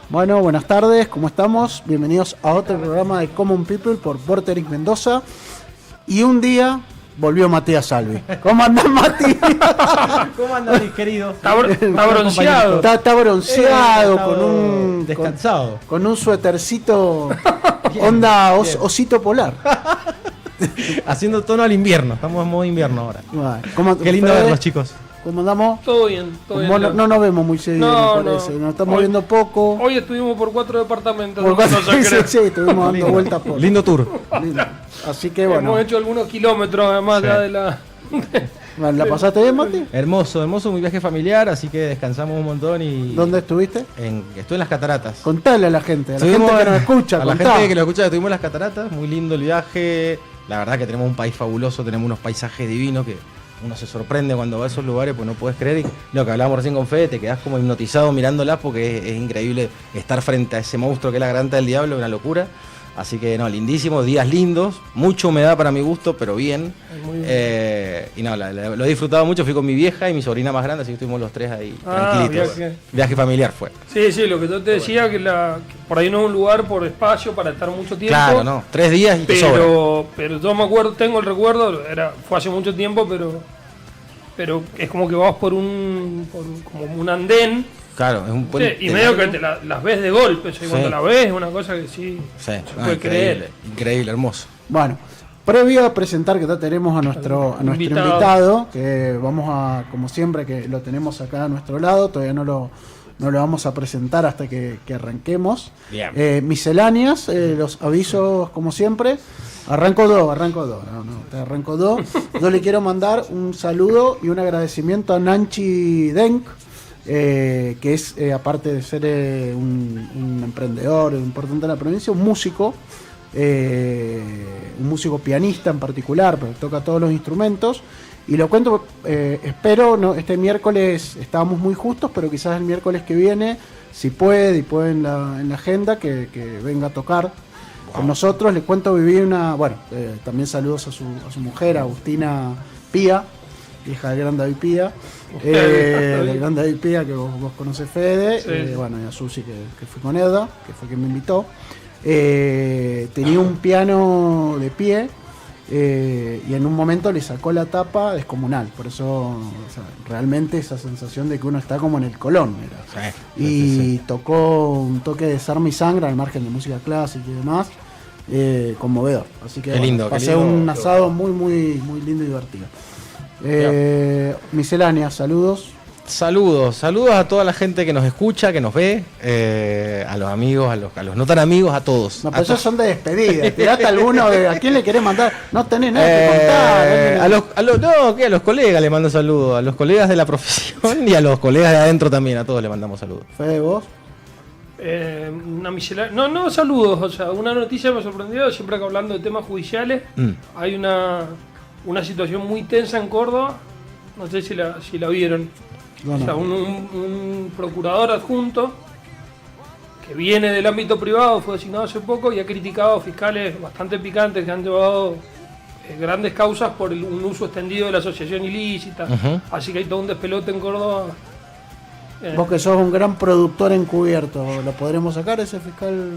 Bueno, buenas tardes, ¿cómo estamos? Bienvenidos a otro programa de Common People por Vorterix Mendoza. Y un día volvió Matías Salvi. ¿Cómo andás, Mati? ¿Cómo andás, mis queridos? Está bronceado. Está bronceado, con un... descansado. Con un suétercito onda osito polar. Haciendo tono al invierno. Estamos en modo invierno ahora. Bueno, Qué lindo verlos, chicos. ¿Cómo andamos? Todo bien, todo bien. No nos vemos muy seguido, me parece. Nos estamos viendo poco. Hoy estuvimos por 4 departamentos. Sí, estuvimos dando vueltas por... Lindo tour. Lindo. Así que bueno. Hemos hecho algunos kilómetros además ya de la... Bueno, ¿la pasaste bien, Mati? Hermoso, hermoso, un viaje familiar, así que descansamos un montón y... ¿Dónde estuviste? Estuve en las cataratas. Contale a la gente que nos escucha. A la gente que nos escucha, estuvimos en las cataratas, muy lindo el viaje. La verdad que tenemos un país fabuloso, tenemos unos paisajes divinos que uno se sorprende cuando va a esos lugares, pues no puedes creer. Y lo que hablábamos recién con Fede, te quedás como hipnotizado mirándolas porque es increíble estar frente a ese monstruo que es la garganta del diablo, una locura. Así que no, lindísimo, días lindos, mucha humedad para mi gusto, pero bien. Y no, lo he disfrutado mucho, fui con mi vieja y mi sobrina más grande, así que estuvimos los tres ahí tranquilitos. Viaje familiar fue. Sí, lo que yo te decía, que por ahí no es un lugar por espacio para estar mucho tiempo. Claro, no, 3 días y te sobra. Pero yo me acuerdo, tengo el recuerdo, fue hace mucho tiempo, pero es como que vas por como un andén. Claro, es un puente. Sí, y medio que las ves de golpe, y cuando la ves es una cosa que sí se puede creer. Increíble, hermoso. Bueno, previo a presentar que ya tenemos a nuestro invitado, que vamos a, como siempre, que lo tenemos acá a nuestro lado, todavía no lo vamos a presentar hasta que arranquemos. Misceláneas, los avisos como siempre. Arranco dos. Yo le quiero mandar un saludo y un agradecimiento a Nanchi Denk, que es, aparte de ser un emprendedor importante en la provincia, un músico pianista en particular, pero toca todos los instrumentos. Y lo cuento, espero, este miércoles estábamos muy justos, pero quizás el miércoles que viene, si puede en la agenda, que venga a tocar con nosotros. Le cuento, también saludos a su mujer, Agustina Pía, hija del gran David Pía, del gran David Pía, que vos conocés, Fede, sí. Y a Susi, que fui con Eda, que fue quien me invitó. Tenía un piano de pie, y en un momento le sacó la tapa descomunal, por eso realmente esa sensación de que uno está como en el Colón era. Sí. Tocó un toque de Desarme y Sangre al margen de música clásica y demás, conmovedor, así que pasé un asado muy lindo y divertido. Miscelánea, saludos a toda la gente que nos escucha, que nos ve, a los amigos, a los no tan amigos, a todos. No, pero esos son de despedida. Tirate alguno ¿a quién le querés mandar? No tenés nada que contar. A los colegas le mando saludos, a los colegas de la profesión y a los colegas de adentro también, a todos le mandamos saludos. Fede, vos. Una miscelánea. No, saludos. Una noticia me sorprendió, siempre que hablando de temas judiciales, hay una situación muy tensa en Córdoba, no sé si la vieron. Un procurador adjunto que viene del ámbito privado, fue designado hace poco y ha criticado a fiscales bastante picantes que han llevado grandes causas por un uso extendido de la asociación ilícita. Así que hay todo un despelote en Córdoba. Vos que sos un gran productor encubierto, ¿lo podremos sacar ese fiscal?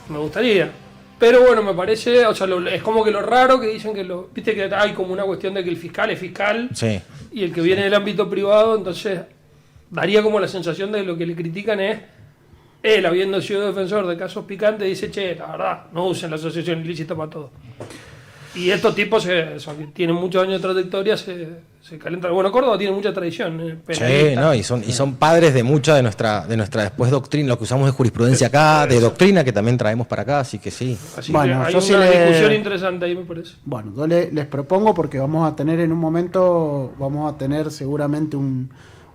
Me gustaría. Pero bueno, me parece, es como que lo raro que dicen viste que hay como una cuestión de que el fiscal es fiscal, sí, y el que viene del ámbito privado, entonces daría como la sensación de que lo que le critican es, él habiendo sido defensor de casos picantes, dice, la verdad, no usen la asociación ilícita para todo. Y estos tipos, que tienen muchos años de trayectoria, se calentan. Bueno, Córdoba tiene mucha tradición. Sí, y son padres de mucha de nuestra después doctrina, lo que usamos de jurisprudencia acá, de doctrina que también traemos para acá, así que sí. Así que hay una discusión interesante ahí, me parece. Bueno, yo les propongo, porque vamos a tener seguramente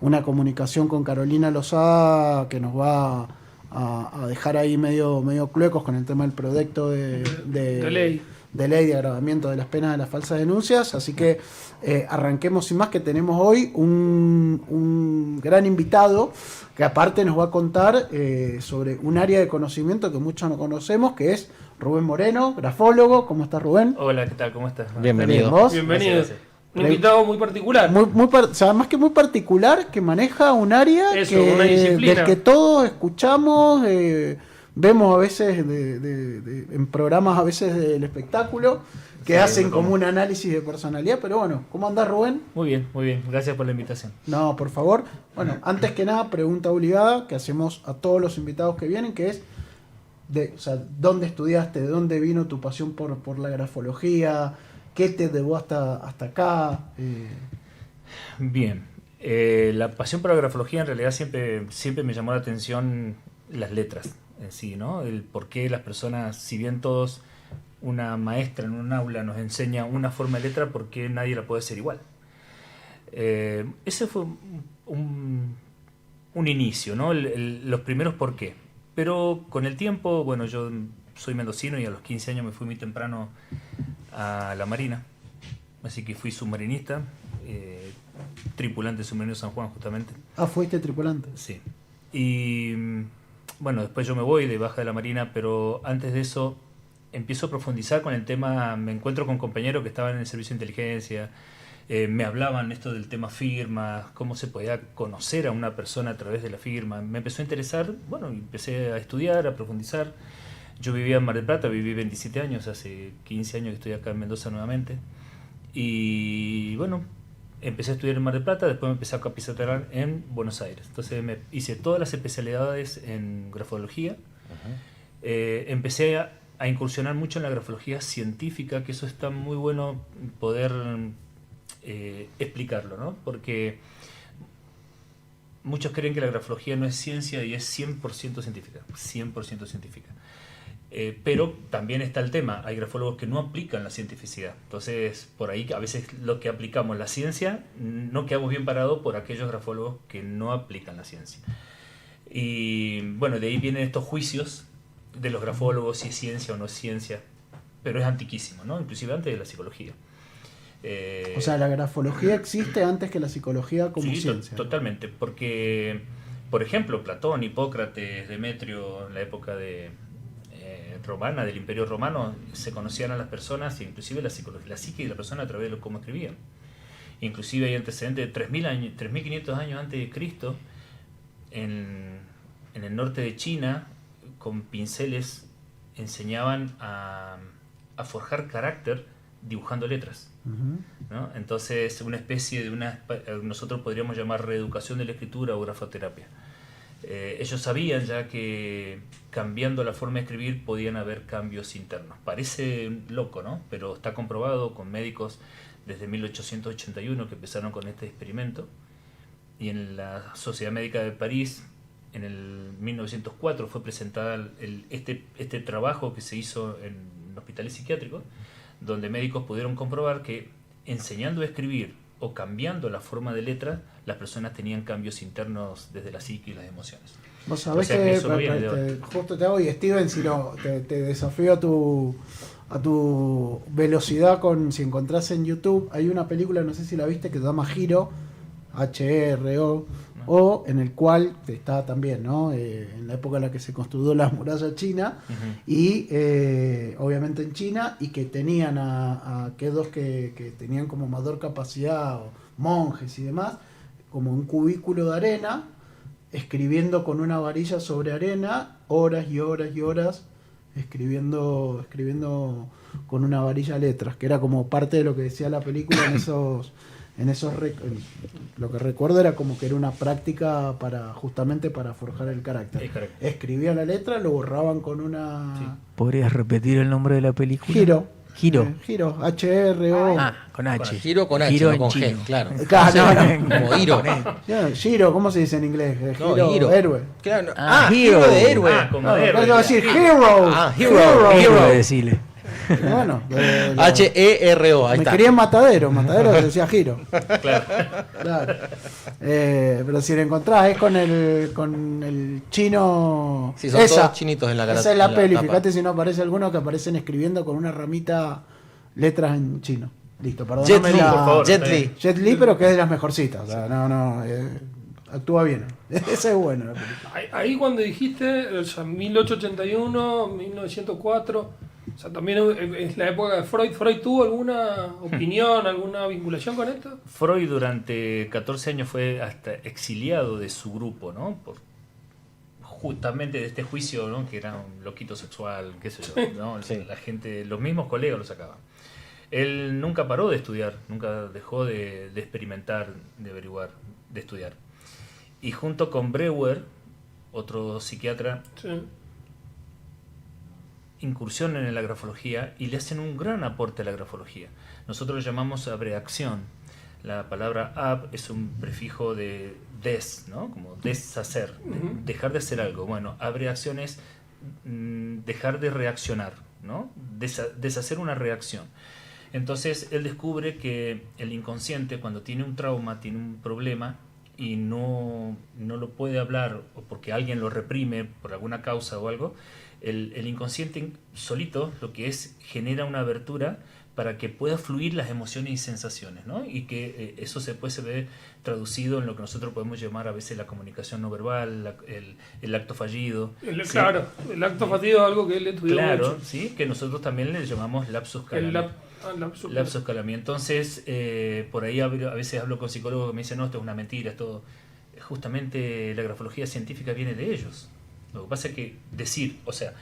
una comunicación con Carolina Lozada, que nos va a dejar ahí medio cluecos con el tema del proyecto de ley de agravamiento de las penas de las falsas denuncias. Así que arranquemos sin más, que tenemos hoy un gran invitado que aparte nos va a contar sobre un área de conocimiento que muchos no conocemos, que es Rubén Moreno, grafólogo. ¿Cómo estás, Rubén? Hola, ¿qué tal? ¿Cómo estás? Bienvenido. ¿Vos? Bienvenido. Gracias. Un invitado muy particular. O sea, más que muy particular, que maneja un área una disciplina del que todos escuchamos, vemos a veces en programas a veces del espectáculo, que hacen como un análisis de personalidad. Pero bueno, ¿cómo andás, Rubén? Muy bien, gracias por la invitación. No, por favor. Bueno, antes que nada, pregunta obligada que hacemos a todos los invitados que vienen, que es, o sea, ¿dónde estudiaste? ¿De dónde vino tu pasión por la grafología? ¿Qué te llevó hasta acá? Bien, la pasión por la grafología en realidad siempre me llamó la atención las letras en sí, ¿no? El por qué las personas, si bien todos, una maestra en un aula nos enseña una forma de letra, ¿por qué nadie la puede hacer igual? Ese fue un inicio, ¿no? Los primeros por qué. Pero con el tiempo, bueno, yo soy mendocino y a los 15 años me fui muy temprano a la Marina, así que fui submarinista, tripulante submarino San Juan justamente. ¿Fuiste tripulante? Sí. Y bueno, después yo me voy de baja de la Marina, pero antes de eso empiezo a profundizar con el tema, me encuentro con compañeros que estaban en el servicio de inteligencia, me hablaban esto del tema firmas, cómo se podía conocer a una persona a través de la firma. Me empezó a interesar, bueno, empecé a estudiar, a profundizar. Yo vivía en Mar del Plata, viví 27 años, hace 15 años que estoy acá en Mendoza nuevamente. Y bueno, empecé a estudiar en Mar del Plata, después me empecé a capacitarar en Buenos Aires. Entonces hice todas las especialidades en grafología. Empecé a incursionar mucho en la grafología científica, que eso está muy bueno poder explicarlo, ¿no? Porque muchos creen que la grafología no es ciencia y es 100% científica, 100% científica. Pero también está el tema, hay grafólogos que no aplican la cientificidad. Entonces, por ahí a veces lo que aplicamos la ciencia no quedamos bien parados por aquellos grafólogos que no aplican la ciencia. Y bueno, de ahí vienen estos juicios de los grafólogos, si es ciencia o no es ciencia, pero es antiquísimo, ¿no? Inclusive antes de la psicología. O sea, la grafología existe antes que la psicología como ciencia. Totalmente, porque, por ejemplo, Platón, Hipócrates, Demetrio, en la época romana, del Imperio Romano, se conocían a las personas, inclusive la psique de la persona a través de cómo escribían. Inclusive hay antecedentes de 3.500 años antes de Cristo, en el norte de China, con pinceles enseñaban a forjar carácter dibujando letras, ¿no? Entonces una especie de nosotros podríamos llamar reeducación de la escritura o grafoterapia. Ellos sabían ya que cambiando la forma de escribir podían haber cambios internos. Parece loco, ¿no? Pero está comprobado con médicos desde 1881 que empezaron con este experimento, y en la Sociedad Médica de París en el 1904 fue presentada este trabajo que se hizo en hospitales psiquiátricos, donde médicos pudieron comprobar que enseñando a escribir o cambiando la forma de letra, las personas tenían cambios internos desde la psique y las emociones. Vos sabés que justo te hago, y Steven, si no, te desafío a tu velocidad si encontrás en YouTube, hay una película, no sé si la viste, que se llama Hiro, H-E-R-O, o en el cual está también, ¿no? En la época en la que se construyó la muralla china, y obviamente en China, y que tenían a aquellos que tenían como mayor capacidad, o monjes y demás, como un cubículo de arena, escribiendo con una varilla sobre arena, horas y horas y horas, escribiendo con una varilla letras, que era como parte de lo que decía la película lo que recuerdo era como que era una práctica justamente para forjar el carácter. Escribían la letra, lo borraban con una... Sí. ¿Podrías repetir el nombre de la película? Hiro, H-R-O. con H. Giro con H, Giro no con G, claro. Como Hiro. Giro, ¿cómo se dice en inglés? Hiro. Héroe. Claro, Hero de héroe. Como héroe. Pero decir hero. Hero, decirle. Bueno, H-E-R-O, ahí me está. quería en Matadero se decía Giro. Claro. Pero si lo encontrás es con el chino. Sí, son todos chinitos en la cara. Esa es la peli, tapa. fíjate si no aparece alguno que aparecen escribiendo con una ramita letras en chino. Listo, perdón. Jet Li, pero que es de las mejorcitas. O sea, actúa bien. Esa es buena la película. Ahí cuando dijiste, o sea, 1881, 1904, O sea, también es la época de Freud. ¿Freud tuvo alguna opinión, alguna vinculación con esto? Freud durante 14 años fue hasta exiliado de su grupo, ¿no? Por justamente de este juicio, ¿no? Que era un loquito sexual, qué sé yo, ¿no? Sí. La gente, los mismos colegas lo sacaban. Él nunca paró de estudiar, nunca dejó de experimentar, de averiguar, de estudiar. Y junto con Breuer, otro psiquiatra, Sí. incursionan en la grafología y le hacen un gran aporte a la grafología. Nosotros lo llamamos abreacción. La palabra ab es un prefijo de des, ¿no? Como deshacer, dejar de hacer algo. Bueno, abreacción es dejar de reaccionar, ¿no? Deshacer una reacción. Entonces él descubre que el inconsciente, cuando tiene un trauma, tiene un problema y no lo puede hablar, o porque alguien lo reprime por alguna causa o algo, el inconsciente solito lo que es genera una abertura para que pueda fluir las emociones y sensaciones, ¿no? Y que eso se ve traducido en lo que nosotros podemos llamar a veces la comunicación no verbal, el acto fallido. ¿Sí? Claro, el acto fallido es algo que él estudió Claro, mucho. sí, que nosotros también le llamamos lapsus El calami. lapsus calami. Entonces, por ahí a veces hablo con psicólogos que me dicen, no, esto es una mentira, esto... Justamente la grafología científica viene de ellos. Lo que pasa es que decir, o sea,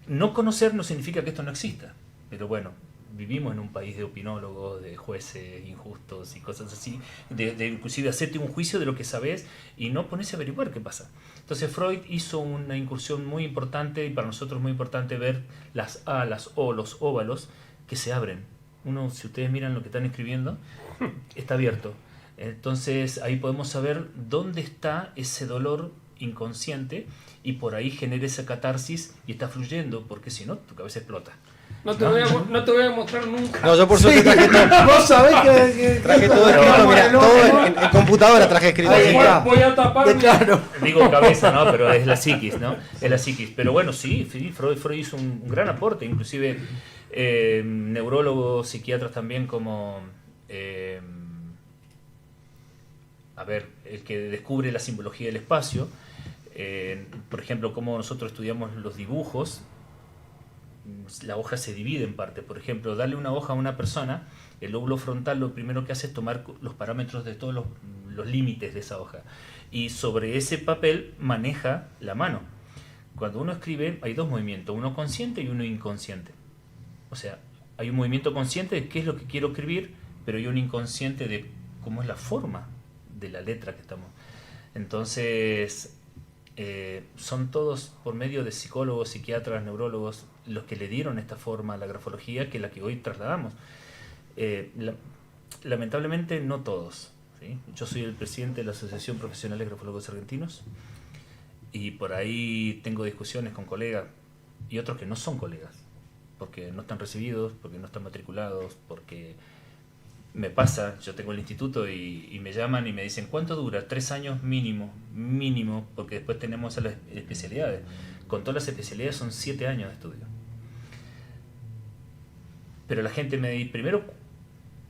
no conocer no significa que esto no exista, pero bueno, vivimos en un país de opinólogos, de jueces injustos y cosas así, de inclusive hacerte un juicio de lo que sabes y no ponerse a averiguar qué pasa. Entonces Freud hizo una incursión muy importante, y para nosotros muy importante ver las A, las O, los óvalos que se abren. Uno, si ustedes miran lo que están escribiendo, está abierto. Entonces ahí podemos saber dónde está ese dolor inconsciente y por ahí genera esa catarsis y está fluyendo, porque si no, tu cabeza explota. No te voy a mostrar nunca. No, yo por suerte traje todo. Vos sabés que Traje todo escrito, mira, todo en computadora traje escrito. Ahí Así está. Voy a tapar. Claro. Digo cabeza, ¿no? Pero es la psiquis, ¿no? Es la psiquis. Pero bueno, sí, Freud hizo un gran aporte, inclusive neurólogos, psiquiatras también como... el que descubre la simbología del espacio, por ejemplo, cómo nosotros estudiamos los dibujos, la hoja se divide en parte. Por ejemplo, darle una hoja a una persona, el lóbulo frontal lo primero que hace es tomar los parámetros de todos los límites de esa hoja, y sobre ese papel maneja la mano. Cuando uno escribe hay dos movimientos, uno consciente y uno inconsciente. O sea, hay un movimiento consciente de qué es lo que quiero escribir, pero hay un inconsciente de cómo es la forma de la letra que estamos. Entonces, son todos por medio de psicólogos, psiquiatras, neurólogos, los que le dieron esta forma a la grafología, que es la que hoy trasladamos. Lamentablemente no todos, ¿sí? Yo soy el presidente de la Asociación Profesional de Grafólogos Argentinos y por ahí tengo discusiones con colegas y otros que no son colegas, porque no están recibidos, porque no están matriculados, porque... Me pasa, yo tengo el instituto y me llaman y me dicen, ¿cuánto dura? 3 años mínimo, porque después tenemos las especialidades. Con todas las especialidades son 7 años de estudio. Pero la gente me dice, primero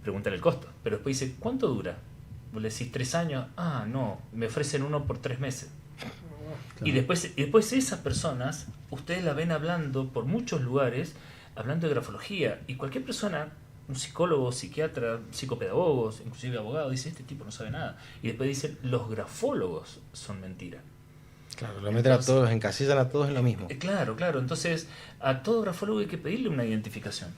preguntan el costo, pero después dice, ¿cuánto dura? Vos le decís 3 años, no, me ofrecen uno por 3 meses. Claro. Y después esas personas, ustedes la ven hablando por muchos lugares, hablando de grafología, y cualquier persona... Un psicólogo, psiquiatra, psicopedagogos, inclusive abogado, dice, este tipo no sabe nada. Y después dicen, los grafólogos son mentira. Claro, lo meten a todos, encasillan a todos en lo mismo. Claro. Entonces, a todo grafólogo hay que pedirle una identificación.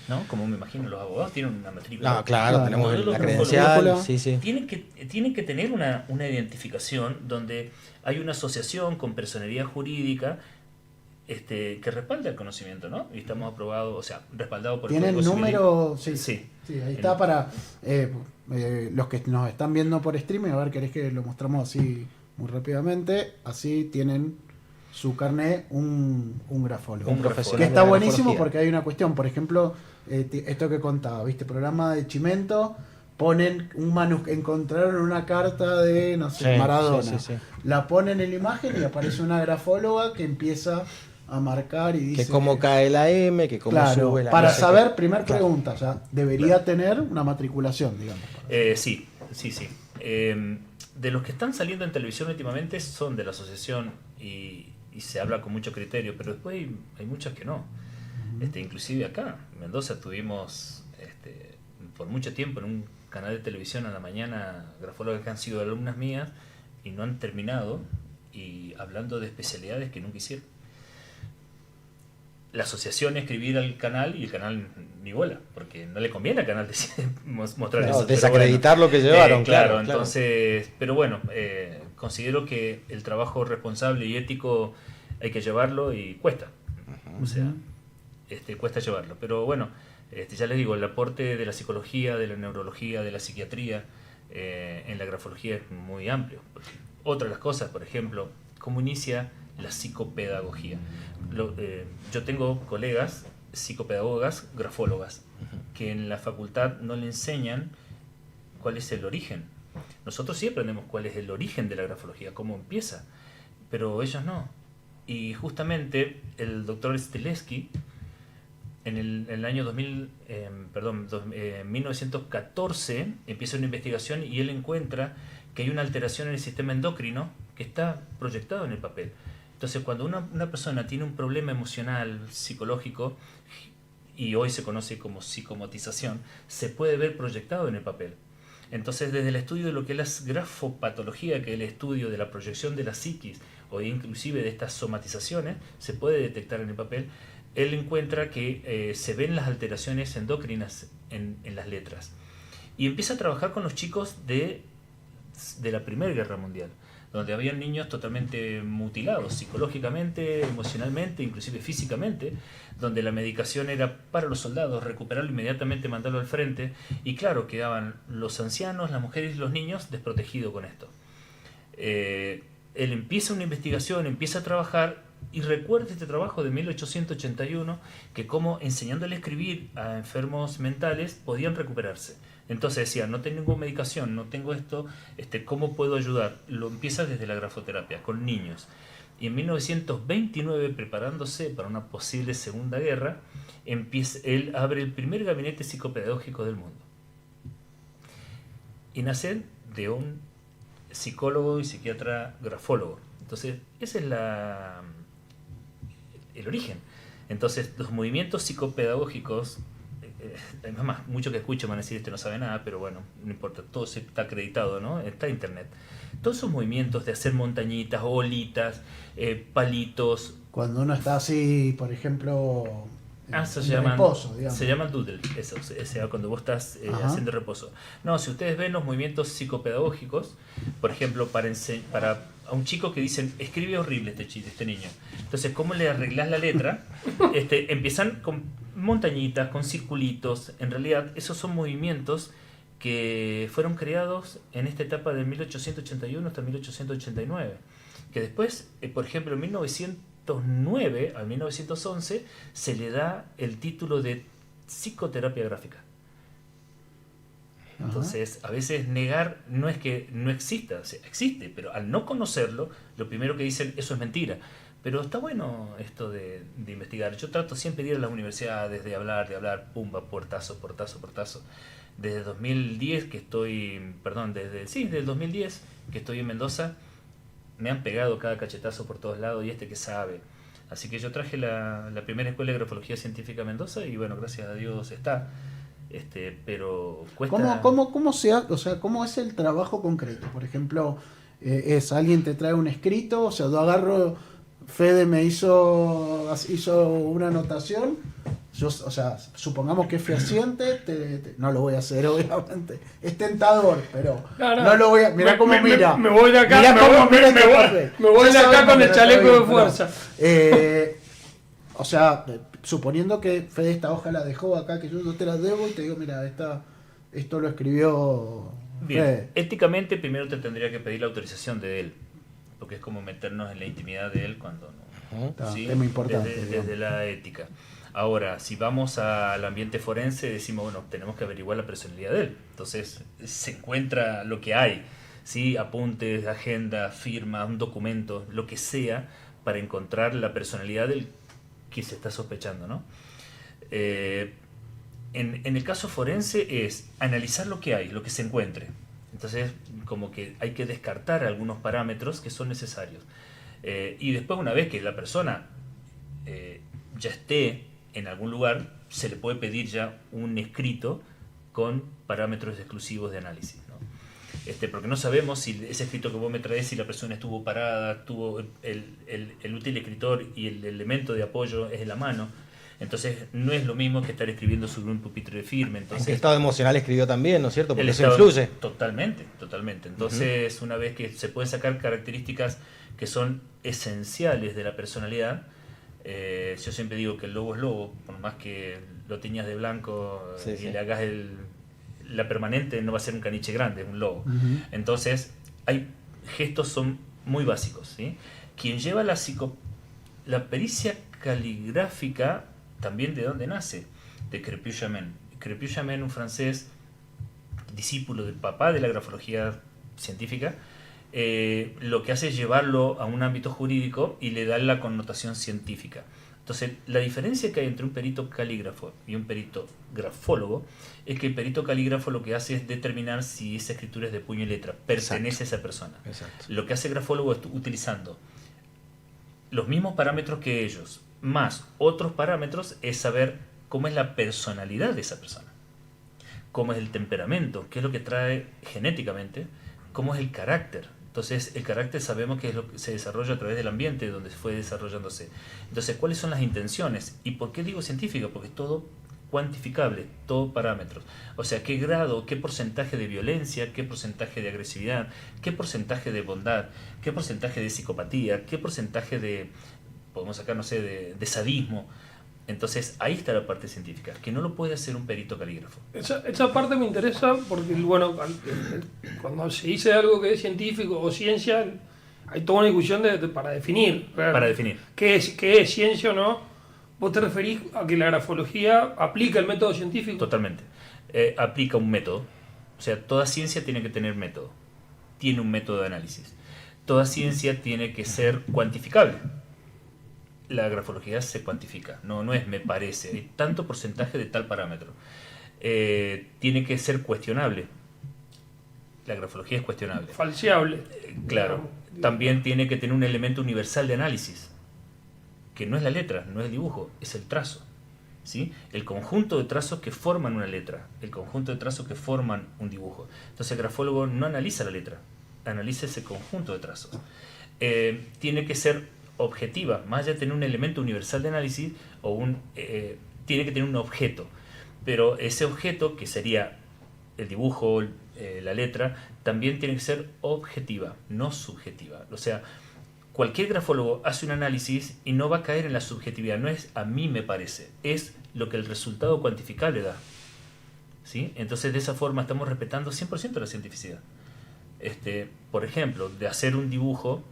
¿No? Como me imagino, los abogados tienen una matrícula. No, claro, tenemos los la credencial. Sí. Tienen que tener una identificación donde hay una asociación con personería jurídica que respalda el conocimiento, ¿no? Y estamos aprobados, o sea, respaldados por el ¿Tienen Código número? Civil. Sí, ahí está para los que nos están viendo por streaming. A ver, ¿querés que lo mostramos así muy rápidamente? Así tienen su carnet un grafólogo. Un profesional. Que está de la buenísimo grafología. porque hay una cuestión. Por ejemplo, esto que contaba, ¿viste? Programa de Chimento, ponen encontraron una carta de, no sé, Sí, Maradona. sí. La ponen en la imagen y aparece una grafóloga que empieza a marcar y dice... Que cómo cae la M, que cómo Claro, sube la... para no sé saber, qué. primer Claro. pregunta, ya debería tener una matriculación, digamos. Sí. De los que están saliendo en televisión últimamente son de la asociación y se habla con mucho criterio, pero después hay muchas que no. Inclusive acá, en Mendoza, tuvimos por mucho tiempo en un canal de televisión a la mañana grafólogas que han sido alumnas mías y no han terminado, y hablando de especialidades que nunca hicieron. La asociación escribir al canal y el canal ni bola, porque no le conviene al canal mostrar No, eso. desacreditar lo que llevaron, claro. Entonces, pero bueno, considero que el trabajo responsable y ético hay que llevarlo y cuesta. O sea, cuesta llevarlo. Pero bueno, ya les digo, el aporte de la psicología, de la neurología, de la psiquiatría en la grafología es muy amplio. Otra de las cosas, por ejemplo, cómo inicia la psicopedagogía. Yo tengo colegas psicopedagogas, grafólogas, que en la facultad no le enseñan cuál es el origen. Nosotros sí aprendemos cuál es el origen de la grafología, cómo empieza, pero ellos no. Y justamente el doctor Stilewski, en el año 1914, empieza una investigación y él encuentra que hay una alteración en el sistema endocrino que está proyectado en el papel. Entonces, cuando una persona tiene un problema emocional, psicológico, y hoy se conoce como psicomotización, se puede ver proyectado en el papel. Entonces, desde el estudio de lo que es la grafopatología, que es el estudio de la proyección de la psiquis, o inclusive de estas somatizaciones, se puede detectar en el papel. Él encuentra que se ven las alteraciones endocrinas en las letras. Y empieza a trabajar con los chicos de la Primera Guerra Mundial, donde habían niños totalmente mutilados psicológicamente, emocionalmente, inclusive físicamente, donde la medicación era para los soldados, recuperarlo inmediatamente, mandarlo al frente, y claro, quedaban los ancianos, las mujeres y los niños desprotegidos con esto. Él empieza una investigación, empieza a trabajar, y recuerda este trabajo de 1881, que como enseñándole a escribir a enfermos mentales podían recuperarse. Entonces decía, no tengo medicación, no tengo esto, ¿cómo puedo ayudar? Lo empieza desde la grafoterapia, con niños. Y en 1929, preparándose para una posible Segunda Guerra, él abre el primer gabinete psicopedagógico del mundo. Y nace de un psicólogo y psiquiatra grafólogo. Entonces, ese es el origen. Entonces, los movimientos psicopedagógicos, además, muchos que escuchan van a decir, no sabe nada, pero bueno, no importa, todo está acreditado, ¿no? Está en internet. Todos esos movimientos de hacer montañitas, bolitas, palitos. Cuando uno está así, por ejemplo, se llama doodle, eso, cuando vos estás haciendo reposo. No, si ustedes ven los movimientos psicopedagógicos, por ejemplo, para a un chico que dicen, escribe horrible este niño. Entonces, ¿cómo le arreglás la letra? Empiezan con montañitas, con circulitos. En realidad, esos son movimientos que fueron creados en esta etapa de 1881 hasta 1889. Que después, por ejemplo, en 1909 al 1911 se le da el título de psicoterapia gráfica. Entonces, a veces negar no es que no exista, o sea, existe, pero al no conocerlo, lo primero que dicen, eso es mentira. Pero está bueno esto de investigar. Yo trato siempre de ir a las universidades, de hablar, pumba, portazo. Desde 2010 que estoy, desde el 2010 que estoy en Mendoza, me han pegado cada cachetazo por todos lados, y que sabe. Así que yo traje la primera escuela de grafología científica a Mendoza, y bueno, gracias a Dios está. Pero cuesta. ¿Cómo cómo es el trabajo concreto? Por ejemplo, es alguien te trae un escrito, o sea, yo agarro, Fede me hizo una anotación, yo, o sea, supongamos que es fehaciente, no lo voy a hacer obviamente, es tentador, pero no lo voy a, mirá cómo mira. Me voy de acá, me voy de acá con el chaleco de fuerza. O sea, suponiendo que Fede esta hoja la dejó acá, que yo te la debo y te digo, mira, esto lo escribió bien, Fede. Éticamente primero te tendría que pedir la autorización de él, porque es como meternos en la intimidad de él cuando no. ¿Sí? Tema importante. Desde la ética. Ahora, si vamos al ambiente forense, decimos, bueno, tenemos que averiguar la personalidad de él. Entonces, se encuentra lo que hay, ¿sí? Apuntes, agenda, firma, un documento, lo que sea, para encontrar la personalidad del que se está sospechando, ¿no? En el caso forense es analizar lo que hay, lo que se encuentre. Entonces, como que hay que descartar algunos parámetros que son necesarios. Y después, una vez que la persona ya esté en algún lugar se le puede pedir ya un escrito con parámetros exclusivos de análisis, ¿no? Porque no sabemos si ese escrito que vos me traes, si la persona estuvo parada, tuvo el útil escritor y el elemento de apoyo es en la mano. Entonces no es lo mismo que estar escribiendo sobre un pupitre firme. Entonces, ¿en qué estado emocional escribió también, ¿no es cierto? Porque eso estado, influye. Totalmente. Entonces, una vez que se pueden sacar características que son esenciales de la personalidad, yo siempre digo que el lobo es lobo, por más que lo tiñas de blanco y le hagas la permanente, no va a ser un caniche grande, es un lobo. Entonces, hay gestos son muy básicos, ¿sí? Quien lleva la pericia caligráfica, también de dónde nace, de Crépus-Jamin. Crépus-Jamin, un francés, discípulo del papá de la grafología científica, lo que hace es llevarlo a un ámbito jurídico y le da la connotación científica. Entonces, la diferencia que hay entre un perito calígrafo y un perito grafólogo es que el perito calígrafo lo que hace es determinar si esa escritura es de puño y letra, pertenece a esa persona. Exacto. Lo que hace el grafólogo es utilizando los mismos parámetros que ellos, más otros parámetros, es saber cómo es la personalidad de esa persona, cómo es el temperamento, qué es lo que trae genéticamente, cómo es el carácter. Entonces, el carácter sabemos que es lo que se desarrolla a través del ambiente donde fue desarrollándose. Entonces, ¿cuáles son las intenciones? ¿Y por qué digo científica? Porque es todo cuantificable, todo parámetros. O sea, qué grado, qué porcentaje de violencia, qué porcentaje de agresividad, qué porcentaje de bondad, qué porcentaje de psicopatía, qué porcentaje de, podemos sacar, no sé, de sadismo. Entonces, ahí está la parte científica, que no lo puede hacer un perito calígrafo. Esa parte me interesa porque, bueno, cuando se dice algo que es científico o ciencia, hay toda una discusión para definir. Para definir. ¿Qué es ciencia o no? ¿Vos te referís a que la grafología aplica el método científico? Totalmente. Aplica un método. O sea, toda ciencia tiene que tener método. Tiene un método de análisis. Toda ciencia tiene que ser cuantificable. La grafología se cuantifica. No es me parece. Hay tanto porcentaje de tal parámetro. Tiene que ser cuestionable. La grafología es cuestionable. Falseable. Claro. También tiene que tener un elemento universal de análisis, que no es la letra, no es el dibujo, es el trazo. ¿Sí? El conjunto de trazos que forman una letra, el conjunto de trazos que forman un dibujo. Entonces el grafólogo no analiza la letra, analiza ese conjunto de trazos. Tiene que ser objetiva, más allá de tener un elemento universal de análisis, tiene que tener un objeto. Pero ese objeto, que sería el dibujo, la letra, también tiene que ser objetiva, no subjetiva. O sea, cualquier grafólogo hace un análisis y no va a caer en la subjetividad, no es a mí me parece, es lo que el resultado cuantificable da. ¿Sí? Entonces, de esa forma estamos respetando 100% la cientificidad. Por ejemplo, de hacer un dibujo,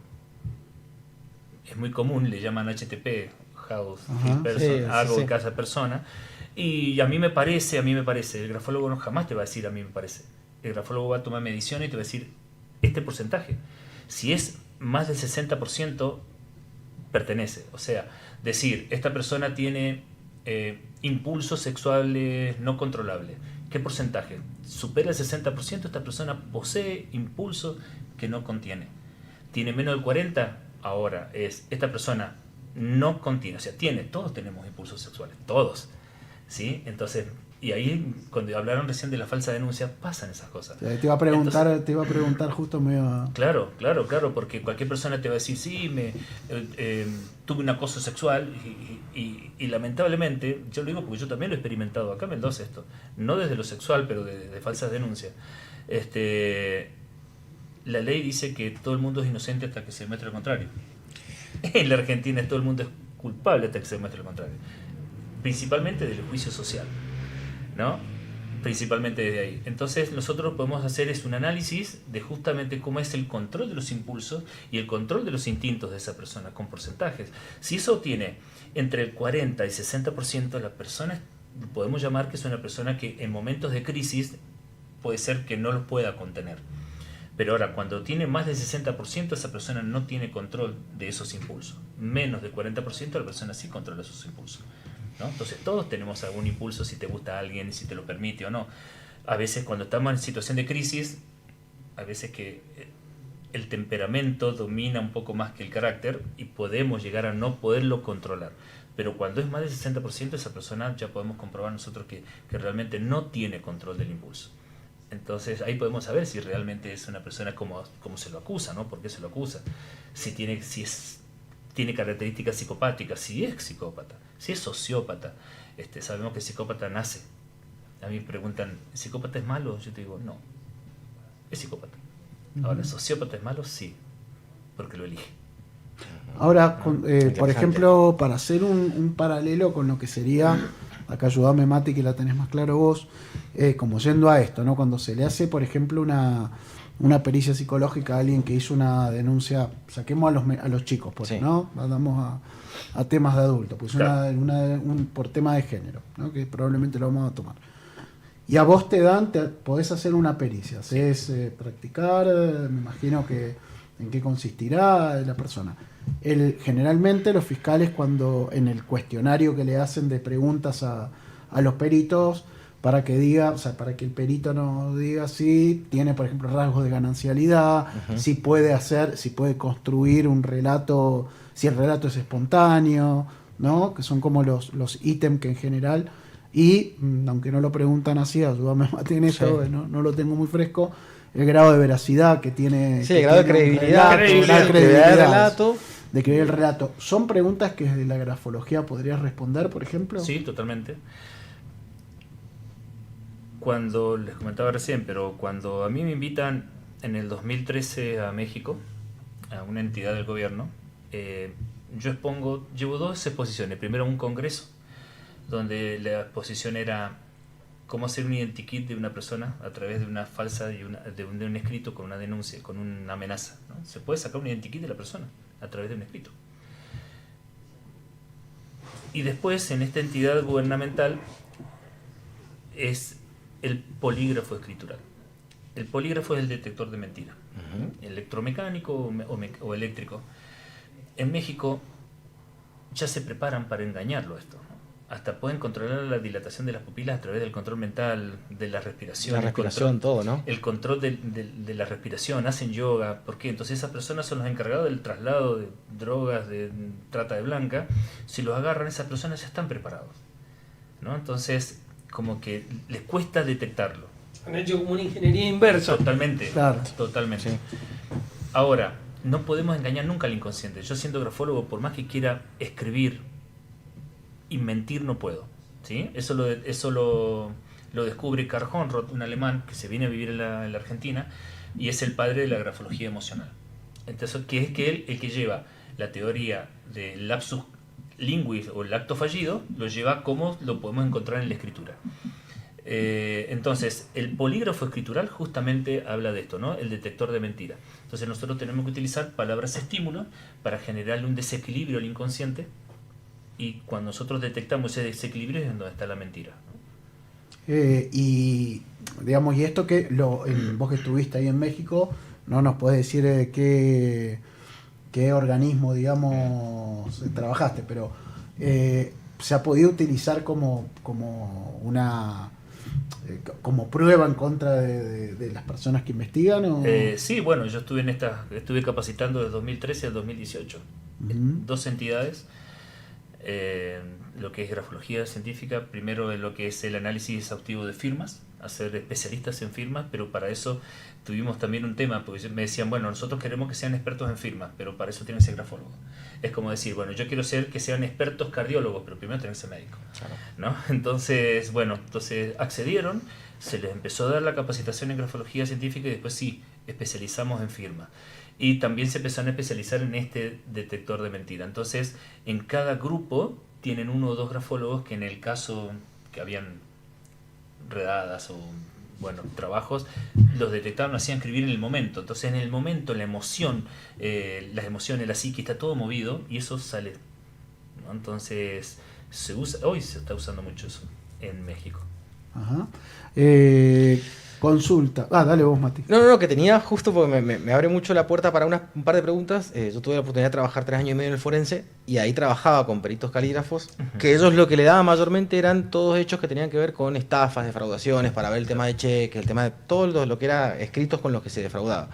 es muy común, le llaman HTP, House, Person, hago en casa persona, y a mí me parece, el grafólogo no jamás te va a decir a mí me parece. El grafólogo va a tomar mediciones y te va a decir este porcentaje. Si es más del 60%, pertenece. O sea, decir, esta persona tiene impulsos sexuales no controlables. ¿Qué porcentaje? Supera el 60%, esta persona posee impulsos que no contiene. Tiene menos del 40%, ahora esta persona no contiene. O sea, todos tenemos impulsos sexuales, todos. ¿Sí? Entonces, y ahí, cuando hablaron recién de la falsa denuncia, pasan esas cosas. Te iba a preguntar justo medio... Claro, porque cualquier persona te va a decir, sí, tuve un acoso sexual y lamentablemente, yo lo digo porque yo también lo he experimentado acá en Mendoza esto, no desde lo sexual, pero de falsas denuncias. La ley dice que todo el mundo es inocente hasta que se demuestre lo contrario. En la Argentina todo el mundo es culpable hasta que se demuestre lo contrario. Principalmente del juicio social, ¿no? Principalmente desde ahí. Entonces nosotros podemos hacer un análisis de justamente cómo es el control de los impulsos y el control de los instintos de esa persona con porcentajes. Si eso tiene entre el 40 y 60%, la persona podemos llamar que es una persona que en momentos de crisis puede ser que no los pueda contener. Pero ahora, cuando tiene más del 60%, esa persona no tiene control de esos impulsos. Menos del 40%, la persona sí controla sus impulsos, ¿no? Entonces todos tenemos algún impulso, si te gusta a alguien, si te lo permite o no. A veces cuando estamos en situación de crisis, a veces que el temperamento domina un poco más que el carácter y podemos llegar a no poderlo controlar. Pero cuando es más del 60%, esa persona ya podemos comprobar nosotros que realmente no tiene control del impulso. Entonces ahí podemos saber si realmente es una persona como se lo acusa, ¿no? ¿Por qué se lo acusa? Si tiene características psicopáticas, si es psicópata, si es sociópata. Sabemos que el psicópata nace. A mí me preguntan, ¿el psicópata es malo? Yo te digo, no, es psicópata. Ahora, ¿el sociópata es malo? Sí, porque lo elige. Ahora, por ejemplo, para hacer un paralelo con lo que sería, acá ayúdame Mati que la tenés más claro vos, como yendo a esto, ¿no? Cuando se le hace, por ejemplo, una pericia psicológica a alguien que hizo una denuncia, saquemos a los chicos, pues, Sí. ¿no? Vamos a temas de adultos, pues Claro. por tema de género, ¿no? Que probablemente lo vamos a tomar. Y a vos podés hacer una pericia, hacés practicar, me imagino que en qué consistirá la persona. Generalmente los fiscales cuando en el cuestionario que le hacen de preguntas a los peritos para que diga, o sea, para que el perito nos diga si tiene, por ejemplo, rasgos de ganancialidad, si puede construir un relato, si el relato es espontáneo, ¿no? Que son como los ítems que en general, y aunque no lo preguntan así, ayúdame Mati en esto, Sí. no lo tengo muy fresco, el grado de veracidad que tiene. Sí, que el grado de tiene un credibilidad, relato, credibilidad, credibilidad del relato. de creer el relato. ¿Son preguntas que desde la grafología podrías responder, por ejemplo? Sí, totalmente. Cuando les comentaba recién, pero cuando a mí me invitan en el 2013 a México, a una entidad del gobierno, llevo dos exposiciones. Primero un congreso, donde la exposición era cómo hacer un identikit de una persona a través de una falsa, de un escrito con una denuncia, con una amenaza, ¿no? Se puede sacar un identikit de la persona a través de un escrito. Y después, en esta entidad gubernamental, es el polígrafo escritural. El polígrafo es el detector de mentira, electromecánico o eléctrico. En México ya se preparan para engañarlo esto, ¿no? Hasta pueden controlar la dilatación de las pupilas a través del control mental, de la respiración. La respiración, todo, ¿no? El control de la respiración, hacen yoga. ¿Por qué? Entonces esas personas son los encargados del traslado de drogas, de trata de blanca. Si los agarran, esas personas ya están preparados, ¿no? Entonces, como que les cuesta detectarlo. Han hecho como una ingeniería inversa. Totalmente, Claro. totalmente. Sí. Ahora, no podemos engañar nunca al inconsciente. Yo siendo grafólogo, por más que quiera escribir y mentir, no puedo, ¿sí? Eso lo descubre Karl Honroth, un alemán que se viene a vivir en la Argentina y es el padre de la grafología emocional. Entonces, que es que él el que lleva la teoría del lapsus linguis o el acto fallido, lo lleva como lo podemos encontrar en la escritura. Entonces, el polígrafo escritural justamente habla de esto, ¿no? El detector de mentira. Entonces, nosotros tenemos que utilizar palabras estímulos para generarle un desequilibrio al inconsciente, y cuando nosotros detectamos ese desequilibrio es donde está la mentira, ¿no? Y digamos, y esto que vos que estuviste ahí en México, no nos podés decir qué organismo, digamos, trabajaste, pero se ha podido utilizar como prueba en contra de las personas que investigan, ¿o? Sí, bueno, yo estuve capacitando desde 2013 al 2018 Ujú. dos entidades, lo que es grafología científica, primero en lo que es el análisis exhaustivo de firmas, hacer especialistas en firmas, pero para eso tuvimos también un tema, porque me decían, bueno, nosotros queremos que sean expertos en firmas, pero para eso tienen que ser grafólogos. Es como decir, bueno, yo quiero que sean expertos cardiólogos, pero primero tienen que ser médicos, ¿no? Entonces, bueno, accedieron, se les empezó a dar la capacitación en grafología científica y después sí, especializamos en firmas. Y también se empezaron a especializar en este detector de mentira. Entonces, en cada grupo tienen uno o dos grafólogos que en el caso que habían redadas o, bueno, trabajos, los detectaron, hacían escribir en el momento. Entonces, en el momento, la emoción, las emociones, la psique, está todo movido y eso sale, ¿no? Entonces, hoy se está usando mucho eso en México. Ajá. Consulta. Dale vos, Mati. No, que tenía justo porque me abre mucho la puerta para un par de preguntas. Yo tuve la oportunidad de trabajar 3 años y medio en el forense y ahí trabajaba con peritos calígrafos, que ellos lo que le daban mayormente eran todos hechos que tenían que ver con estafas, defraudaciones, para ver el tema de cheques, el tema de todo lo que era escritos con los que se defraudaba.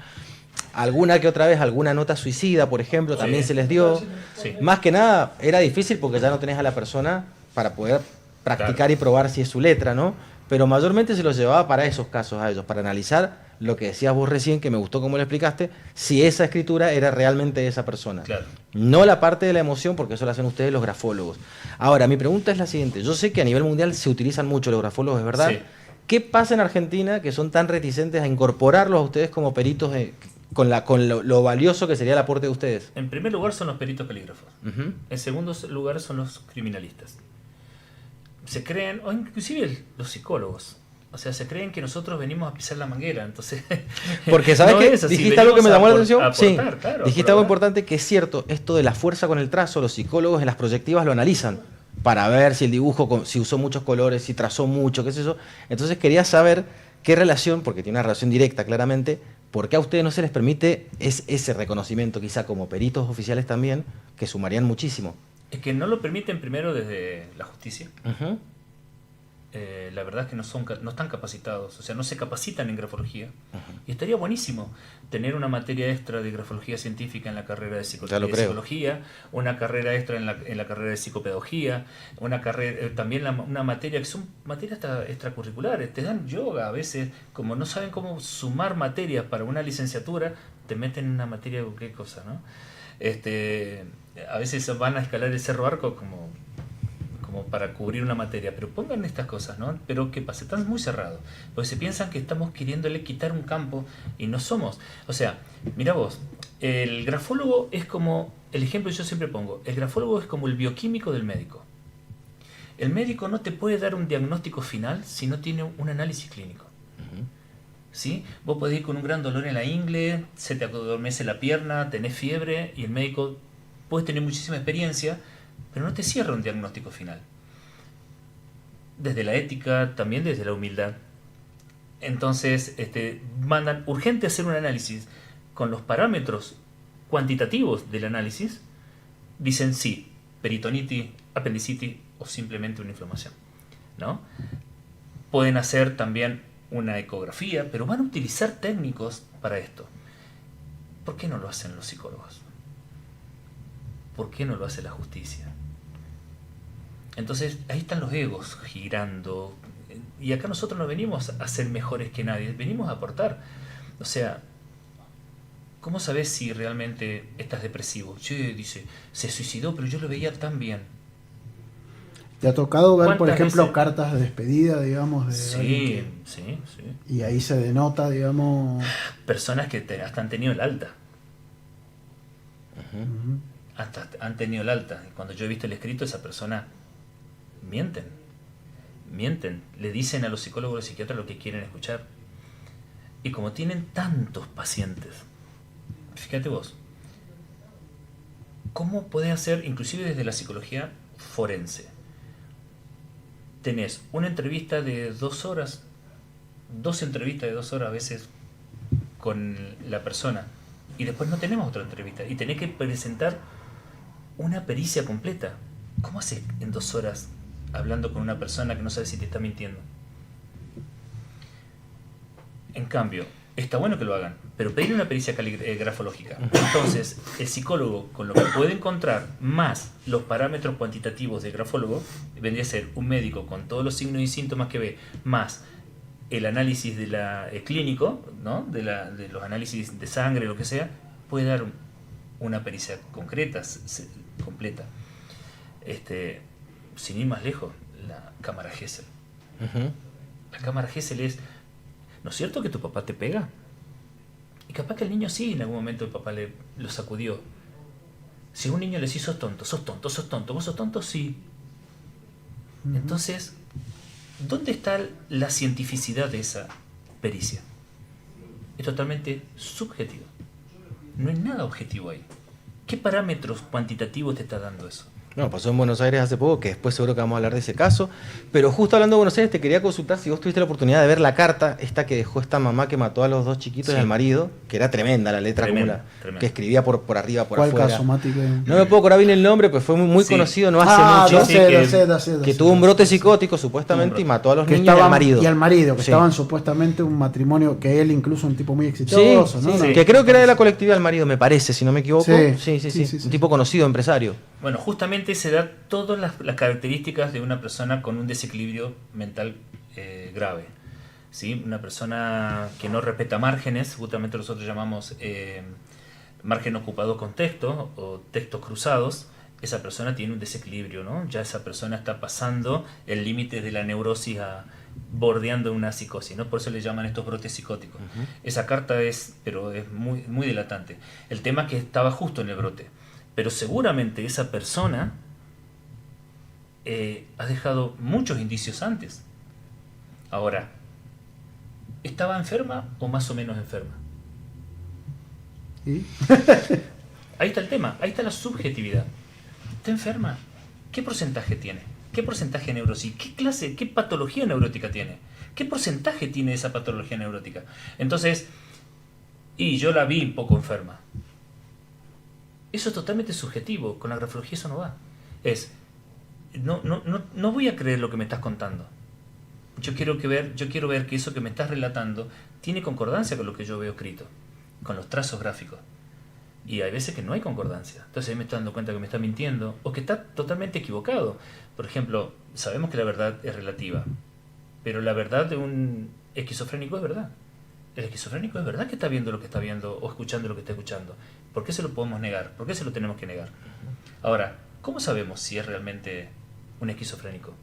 alguna que otra vez, alguna nota suicida, por ejemplo, también Sí. se les dio. Sí. Más que nada, era difícil porque ya no tenés a la persona para poder practicar Claro. y probar si es su letra, ¿no? Pero mayormente se los llevaba para esos casos a ellos, para analizar lo que decías vos recién, que me gustó cómo lo explicaste, si esa escritura era realmente de esa persona. Claro. No la parte de la emoción, porque eso lo hacen ustedes los grafólogos. Ahora, mi pregunta es la siguiente. Yo sé que a nivel mundial se utilizan mucho los grafólogos, ¿es verdad? Sí. ¿Qué pasa en Argentina que son tan reticentes a incorporarlos a ustedes como peritos con lo valioso que sería el aporte de ustedes? En primer lugar son los peritos calígrafos. Ujú. En segundo lugar son los criminalistas. Se creen, o inclusive los psicólogos, o sea, se creen que nosotros venimos a pisar la manguera, entonces... Porque, ¿sabes no qué? es así, Dijiste algo que me llamó la venimos a atención. Sí, aportar, claro, dijiste algo colaborar. importante que es cierto, esto de la fuerza con el trazo, los psicólogos en las proyectivas lo analizan para ver si el dibujo, si usó muchos colores, si trazó mucho, qué sé yo. Entonces quería saber qué relación, porque tiene una relación directa claramente, por qué a ustedes no se les permite ese reconocimiento quizá como peritos oficiales también, que sumarían muchísimo. Es que no lo permiten primero desde la justicia. Ujú. La verdad es que no están capacitados, o sea, no se capacitan en grafología. Y estaría buenísimo tener una materia extra de grafología científica en la carrera de Ya lo creo. psicología, una carrera extra en la carrera de psicopedagogía, una carrera, también una materia que son materias extracurriculares. Te dan yoga a veces, como no saben cómo sumar materias para una licenciatura, te meten en una materia de qué cosa, ¿no? A veces van a escalar el Cerro Arco como para cubrir una materia, pero pongan estas cosas, ¿no? Pero ¿qué pasa? Están muy cerrados, porque se piensan que estamos queriéndole quitar un campo y no somos. O sea, mira vos, el grafólogo es como, el ejemplo que yo siempre pongo, el grafólogo es como el bioquímico del médico. El médico no te puede dar un diagnóstico final si no tiene un análisis clínico. ¿Sí? Vos podés ir con un gran dolor en la ingle, se te adormece la pierna, tenés fiebre y el médico puede tener muchísima experiencia, pero no te cierra un diagnóstico final. Desde la ética, también desde la humildad. Entonces, mandan urgente hacer un análisis con los parámetros cuantitativos del análisis. Dicen sí, peritonitis, apendicitis o simplemente una inflamación, ¿no? Pueden hacer también una ecografía, pero van a utilizar técnicos para esto. ¿Por qué no lo hacen los psicólogos? ¿Por qué no lo hace la justicia? Entonces ahí están los egos girando, y acá nosotros no venimos a ser mejores que nadie, venimos a aportar. O sea, ¿cómo sabes si realmente estás depresivo? Che, dice, se suicidó, pero yo lo veía tan bien. ¿Te ha tocado ver, por ¿Cuántas ejemplo, veces? cartas de despedida, digamos, de Sí, alguien sí. y ahí se denota, digamos... Personas que hasta han tenido el alta. Ujú. Hasta han tenido el alta. Y cuando yo he visto el escrito, esa persona mienten, le dicen a los psicólogos y los psiquiatras lo que quieren escuchar. Y como tienen tantos pacientes, fíjate vos, ¿cómo podés hacer, inclusive desde la psicología forense? Tenés una entrevista de 2 horas, 2 entrevistas de 2 horas a veces con la persona, y después no tenemos otra entrevista, y tenés que presentar una pericia completa. ¿Cómo haces en 2 horas hablando con una persona que no sabe si te está mintiendo? En cambio, está bueno que lo hagan, pero pedir una pericia grafológica. Entonces, el psicólogo, con lo que puede encontrar más los parámetros cuantitativos del grafólogo, vendría a ser un médico con todos los signos y síntomas que ve, más el análisis clínico, ¿no? de los análisis de sangre, lo que sea, puede dar una pericia concreta, completa. Sin ir más lejos, la cámara Gesell. Ujú. La cámara Gesell es, ¿no es cierto que tu papá te pega? Y capaz que el niño sí, en algún momento el papá lo sacudió. Si a un niño le decís, sos tonto, vos sos tonto, sí. Entonces, ¿dónde está la cientificidad de esa pericia? Es totalmente subjetivo. No hay nada objetivo ahí. ¿Qué parámetros cuantitativos te está dando eso? No, pasó en Buenos Aires hace poco, que después seguro que vamos a hablar de ese caso. Pero justo hablando de Buenos Aires, te quería consultar si vos tuviste la oportunidad de ver la carta, esta que dejó esta mamá que mató a los 2 chiquitos y al marido, que era tremenda la letra, Tremenda. que escribía por arriba, por ¿Cuál afuera. caso, Mati? No me puedo acordar bien el nombre, pues fue muy Sí. conocido no hace mucho. Que tuvo un brote psicótico supuestamente y mató a los niños y al marido. Y al marido, que Sí. estaban supuestamente un matrimonio, que él incluso un tipo muy exitoso, ¿no? sí. Que creo que era de la colectividad del marido, me parece, si no me equivoco. Sí. Sí. Un tipo conocido, empresario. Bueno, justamente se da todas las características de una persona con un desequilibrio mental grave. ¿Sí? Una persona que no respeta márgenes, justamente nosotros llamamos margen ocupado con texto o textos cruzados. Esa persona tiene un desequilibrio, ¿no? Ya esa persona está pasando el límite de la neurosis bordeando una psicosis, ¿no? Por eso le llaman estos brotes psicóticos. Esa carta es muy, muy dilatante. El tema es que estaba justo en el brote. Pero seguramente esa persona ha dejado muchos indicios antes. Ahora, ¿estaba enferma o más o menos enferma? ¿Y? Ahí está el tema, ahí está la subjetividad. ¿Está enferma? ¿Qué porcentaje tiene? ¿Qué porcentaje de neurosis? ¿Qué patología neurótica tiene? ¿Qué porcentaje tiene esa patología neurótica? Entonces, y yo la vi un poco enferma. Eso es totalmente subjetivo, con la grafología eso no va. No voy a creer lo que me estás contando. Yo quiero ver que eso que me estás relatando tiene concordancia con lo que yo veo escrito, con los trazos gráficos. Y hay veces que no hay concordancia. Entonces ahí me estoy dando cuenta que me está mintiendo o que está totalmente equivocado. Por ejemplo, sabemos que la verdad es relativa, pero la verdad de un esquizofrénico es verdad. El esquizofrénico es verdad que está viendo lo que está viendo o escuchando lo que está escuchando. ¿Por qué se lo podemos negar? ¿Por qué se lo tenemos que negar? Ahora, ¿cómo sabemos si es realmente un esquizofrénico?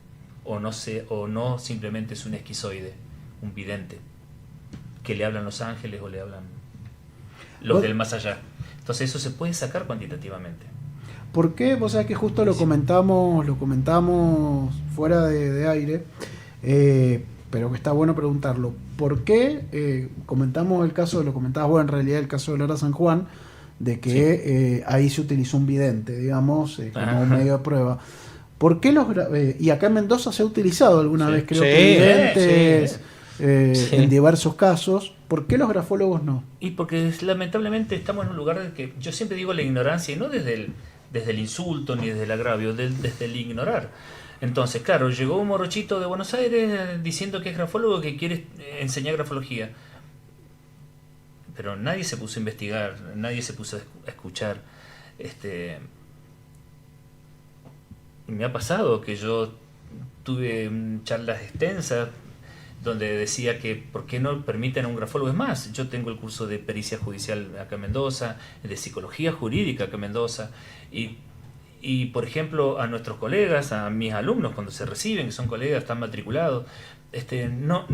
O no simplemente es un esquizoide, un vidente, que le hablan los ángeles o le hablan los del más allá. Entonces eso se puede sacar cuantitativamente. ¿Por qué? Vos sabés que justo lo comentamos fuera de aire, pero que está bueno preguntarlo. ¿Por qué comentamos el caso, lo comentabas vos en realidad, el caso de Lara San Juan, de que ahí se utilizó un vidente, digamos, como un medio de prueba? ¿Por qué y acá en Mendoza se ha utilizado alguna vez, creo que videntes, en diversos casos? ¿Por qué los grafólogos no? Y porque lamentablemente estamos en un lugar de que yo siempre digo la ignorancia, y no desde el insulto ni desde el agravio, desde el ignorar. Entonces, claro, llegó un morochito de Buenos Aires diciendo que es grafólogo, que quiere enseñar grafología. Pero nadie se puso a investigar, nadie se puso a escuchar. Me ha pasado que yo tuve charlas extensas donde decía que por qué no permiten a un grafólogo. Es más, yo tengo el curso de pericia judicial acá en Mendoza, de psicología jurídica acá en Mendoza, y por ejemplo a nuestros colegas, a mis alumnos cuando se reciben, que son colegas, están matriculados, no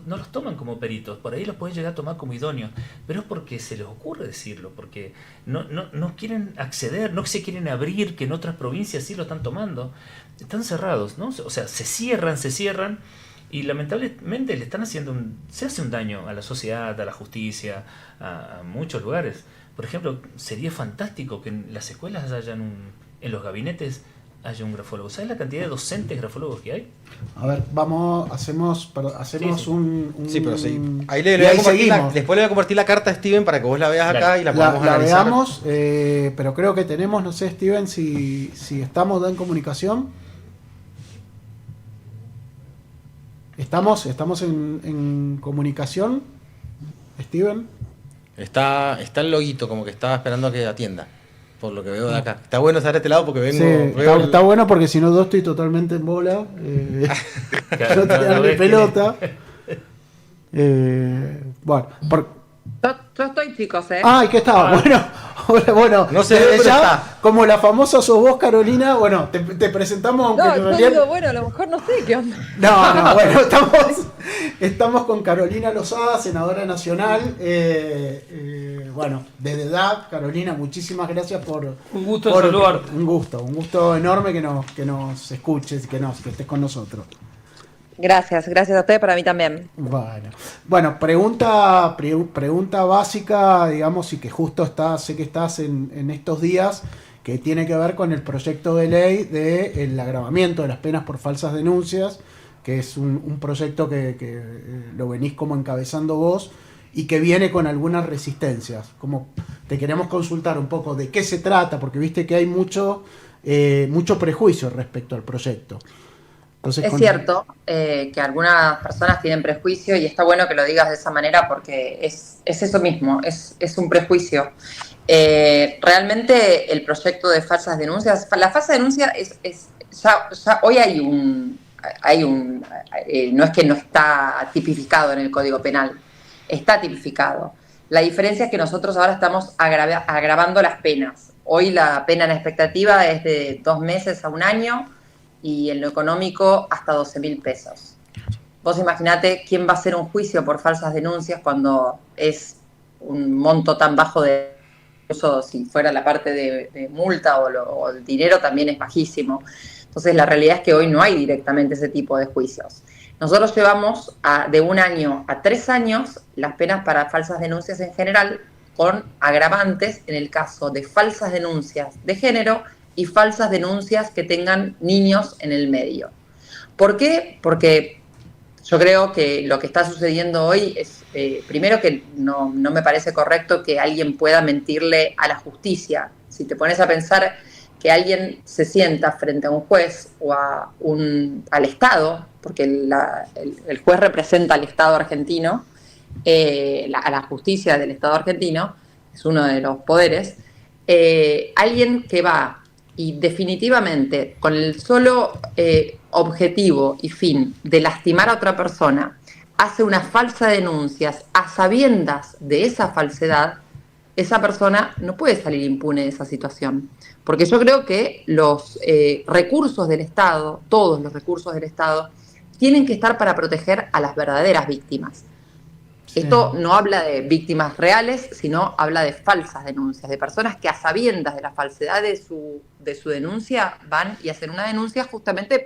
los toman como peritos, por ahí los pueden llegar a tomar como idóneos, pero es porque se les ocurre decirlo, porque no quieren acceder, no se quieren abrir, que en otras provincias sí lo están tomando, están cerrados, ¿no? O sea, se cierran, y lamentablemente le están se hace un daño a la sociedad, a la justicia, a muchos lugares. Por ejemplo, sería fantástico que en las escuelas en los gabinetes haya un grafólogo. ¿Sabes la cantidad de docentes grafólogos que hay? A ver, hacemos Sí. un... Sí, pero sí. Ahí seguimos. después le voy a compartir la carta a Steven para que vos la veas acá y la podamos La analizar. veamos, pero creo que tenemos, no sé, Steven, si estamos en comunicación. ¿Estamos en comunicación, Steven? Está el loguito, como que estaba esperando a que atienda, por lo que veo de acá. Está bueno estar de este lado porque vengo... Sí, está bueno porque si no yo estoy totalmente en bola. No te dan ni pelota. Bueno, Yo estoy, chicos, ¿eh? ¿y qué estaba? Bueno, No sé, pero ya, está. como la famosa sos vos, Carolina, bueno, te presentamos, aunque No, en yo realidad... digo, bueno, a lo mejor no sé qué onda. No, bueno, estamos con Carolina Lozada, senadora nacional. Bueno, desde edad, Carolina, muchísimas gracias por... Un gusto saludarte. Un gusto enorme que nos escuches, que estés con nosotros. Gracias a ustedes, para mí también. Bueno, pregunta básica, digamos, y que justo sé que estás en estos días que tiene que ver con el proyecto de ley del agravamiento de las penas por falsas denuncias, que es un proyecto que lo venís como encabezando vos y que viene con algunas resistencias. Como te queremos consultar un poco de qué se trata, porque viste que hay mucho prejuicio respecto al proyecto. Entonces, es cierto que algunas personas tienen prejuicio y está bueno que lo digas de esa manera porque es eso mismo, es un prejuicio. Realmente el proyecto de falsas denuncias, la falsa denuncia ya hoy hay un no es que no está tipificado en el Código Penal, está tipificado. La diferencia es que nosotros ahora estamos agravando las penas. Hoy la pena en expectativa es de 2 meses a 1 año y en lo económico hasta 12.000 pesos. Vos imaginate quién va a hacer un juicio por falsas denuncias cuando es un monto tan bajo de... Incluso si fuera la parte de multa o el dinero también es bajísimo. Entonces la realidad es que hoy no hay directamente ese tipo de juicios. Nosotros llevamos de 1 año a 3 años las penas para falsas denuncias en general, con agravantes en el caso de falsas denuncias de género y falsas denuncias que tengan niños en el medio. ¿Por qué? Porque yo creo que lo que está sucediendo hoy es, primero, que no me parece correcto que alguien pueda mentirle a la justicia. Si te pones a pensar que alguien se sienta frente a un juez o al Estado, porque el juez representa al Estado argentino, a la justicia del Estado argentino, es uno de los poderes, alguien que va y definitivamente con el solo objetivo y fin de lastimar a otra persona, hace una falsa denuncia a sabiendas de esa falsedad, esa persona no puede salir impune de esa situación. Porque yo creo que los recursos del Estado, todos los recursos del Estado, tienen que estar para proteger a las verdaderas víctimas. Sí. Esto no habla de víctimas reales, sino habla de falsas denuncias, de personas que a sabiendas de la falsedad de su denuncia van y hacen una denuncia justamente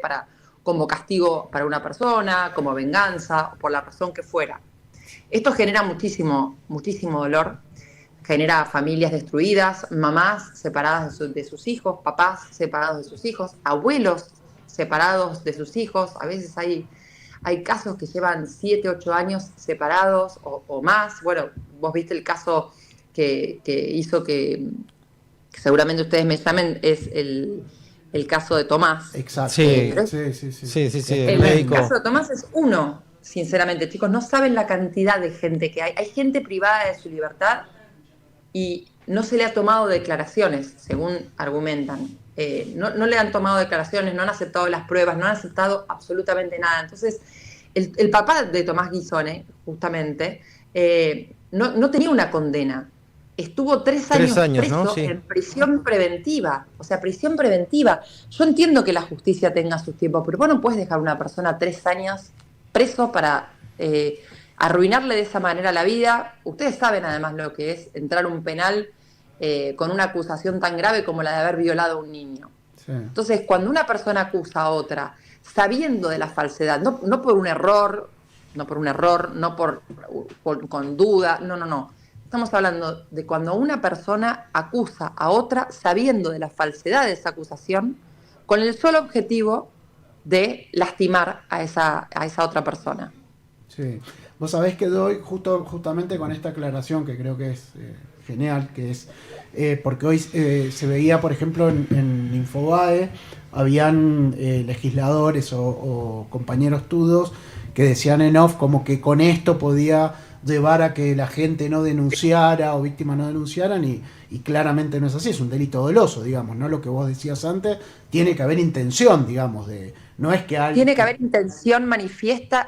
como castigo para una persona, como venganza, por la razón que fuera. Esto genera muchísimo dolor, genera familias destruidas, mamás separadas de sus hijos, papás separados de sus hijos, abuelos separados de sus hijos. A veces hay casos que llevan 7, 8 años separados o más. Bueno, vos viste el caso que hizo que seguramente ustedes me llamen, es el caso de Tomás. Exacto. Sí. El caso de Tomás es uno, sinceramente, chicos. No saben la cantidad de gente que hay. Hay gente privada de su libertad y no se le ha tomado declaraciones, según argumentan. No le han tomado declaraciones, no han aceptado las pruebas, no han aceptado absolutamente nada. Entonces, el papá de Tomás Guisone, justamente, no tenía una condena. Estuvo 3 años preso, ¿no? Sí. En prisión preventiva. O sea, prisión preventiva. Yo entiendo que la justicia tenga sus tiempos, pero vos no puedes dejar a una persona 3 años preso para arruinarle de esa manera la vida. Ustedes saben además lo que es entrar a un penal con una acusación tan grave como la de haber violado a un niño. Sí. Entonces, cuando una persona acusa a otra sabiendo de la falsedad, no por un error, no con duda, no. Estamos hablando de cuando una persona acusa a otra sabiendo de la falsedad de esa acusación, con el solo objetivo de lastimar a esa otra persona. Sí. Vos sabés que doy justamente con esta aclaración que creo que es genial, que es porque hoy se veía, por ejemplo, en Infobae, habían legisladores o compañeros tudos que decían en off como que con esto podía llevar a que la gente no denunciara o víctimas no denunciaran y claramente no es así, es un delito doloso, digamos, ¿no? Lo que vos decías antes, tiene que haber intención, digamos, no es que alguien... Tiene que haber intención manifiesta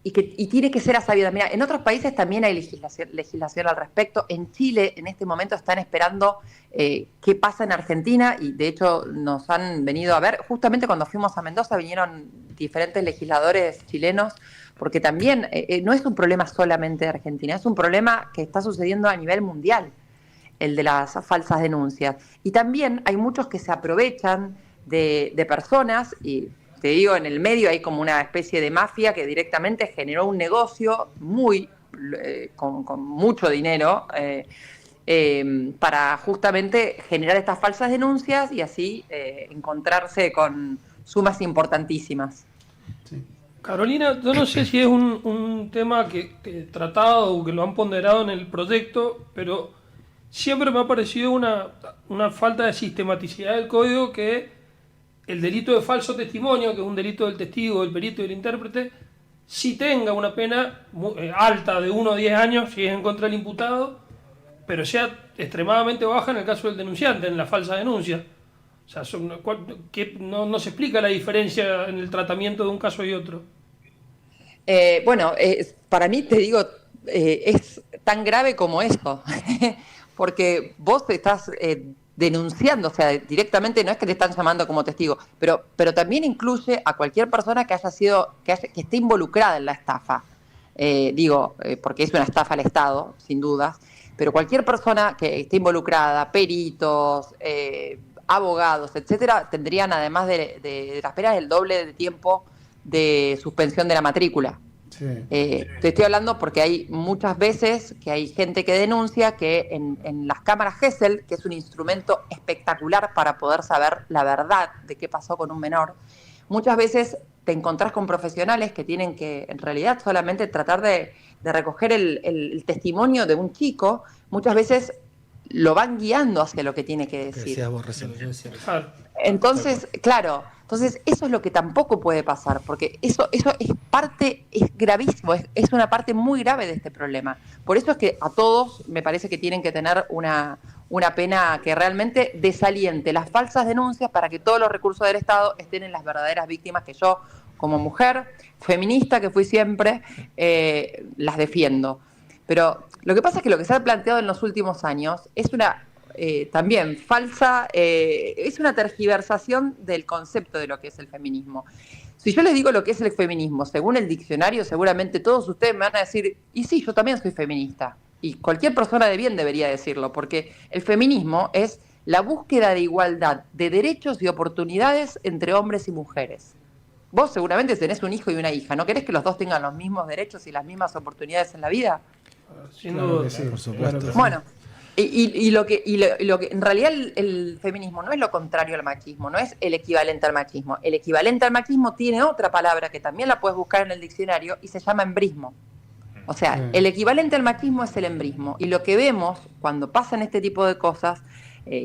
y tiene que ser a sabiendas. Mira, en otros países también hay legislación al respecto. En Chile, en este momento, están esperando qué pasa en Argentina y, de hecho, nos han venido a ver. Justamente cuando fuimos a Mendoza vinieron diferentes legisladores chilenos, porque también no es un problema solamente de Argentina, es un problema que está sucediendo a nivel mundial, el de las falsas denuncias. Y también hay muchos que se aprovechan de personas y... Te digo, en el medio hay como una especie de mafia que directamente generó un negocio con mucho dinero para justamente generar estas falsas denuncias y así encontrarse con sumas importantísimas. Carolina, yo no sé si es un tema que tratado o que lo han ponderado en el proyecto, pero siempre me ha parecido una falta de sistematicidad del código que el delito de falso testimonio, que es un delito del testigo, del perito y del intérprete, sí tenga una pena alta de 1 a 10 años si es en contra del imputado, pero sea extremadamente baja en el caso del denunciante, en la falsa denuncia. O sea, no se explica la diferencia en el tratamiento de un caso y otro. Para mí, te digo, es tan grave como eso, porque vos te estás denunciando, o sea, directamente no es que te están llamando como testigo, pero también incluye a cualquier persona que esté involucrada en la estafa. Porque es una estafa al Estado, sin dudas, pero cualquier persona que esté involucrada, peritos, abogados, etcétera, tendrían, además de las penas, el doble de tiempo de suspensión de la matrícula. Sí. Te estoy hablando porque hay muchas veces que hay gente que denuncia que en las cámaras Gesell, que es un instrumento espectacular para poder saber la verdad de qué pasó con un menor, muchas veces te encontrás con profesionales que tienen que, en realidad, solamente tratar de recoger el testimonio de un chico. Muchas veces lo van guiando hacia lo que tiene que decir. Entonces, claro, eso es lo que tampoco puede pasar, porque eso es gravísimo, es una parte muy grave de este problema. Por eso es que a todos me parece que tienen que tener una pena que realmente desaliente las falsas denuncias para que todos los recursos del Estado estén en las verdaderas víctimas, que yo, como mujer feminista que fui siempre, las defiendo. Pero lo que pasa es que lo que se ha planteado en los últimos años es una también falsa, es una tergiversación del concepto de lo que es el feminismo. Si yo les digo lo que es el feminismo, según el diccionario, seguramente todos ustedes me van a decir, y sí, yo también soy feminista. Y cualquier persona de bien debería decirlo, porque el feminismo es la búsqueda de igualdad de derechos y oportunidades entre hombres y mujeres. Vos seguramente tenés un hijo y una hija, ¿no querés que los dos tengan los mismos derechos y las mismas oportunidades en la vida? Sin duda, sí, por supuesto. Bueno, y lo que en realidad el feminismo no es lo contrario al machismo, no es el equivalente al machismo. El equivalente al machismo tiene otra palabra que también la puedes buscar en el diccionario y se llama embrismo. O sea, el equivalente al machismo es el embrismo. Y lo que vemos cuando pasan este tipo de cosas,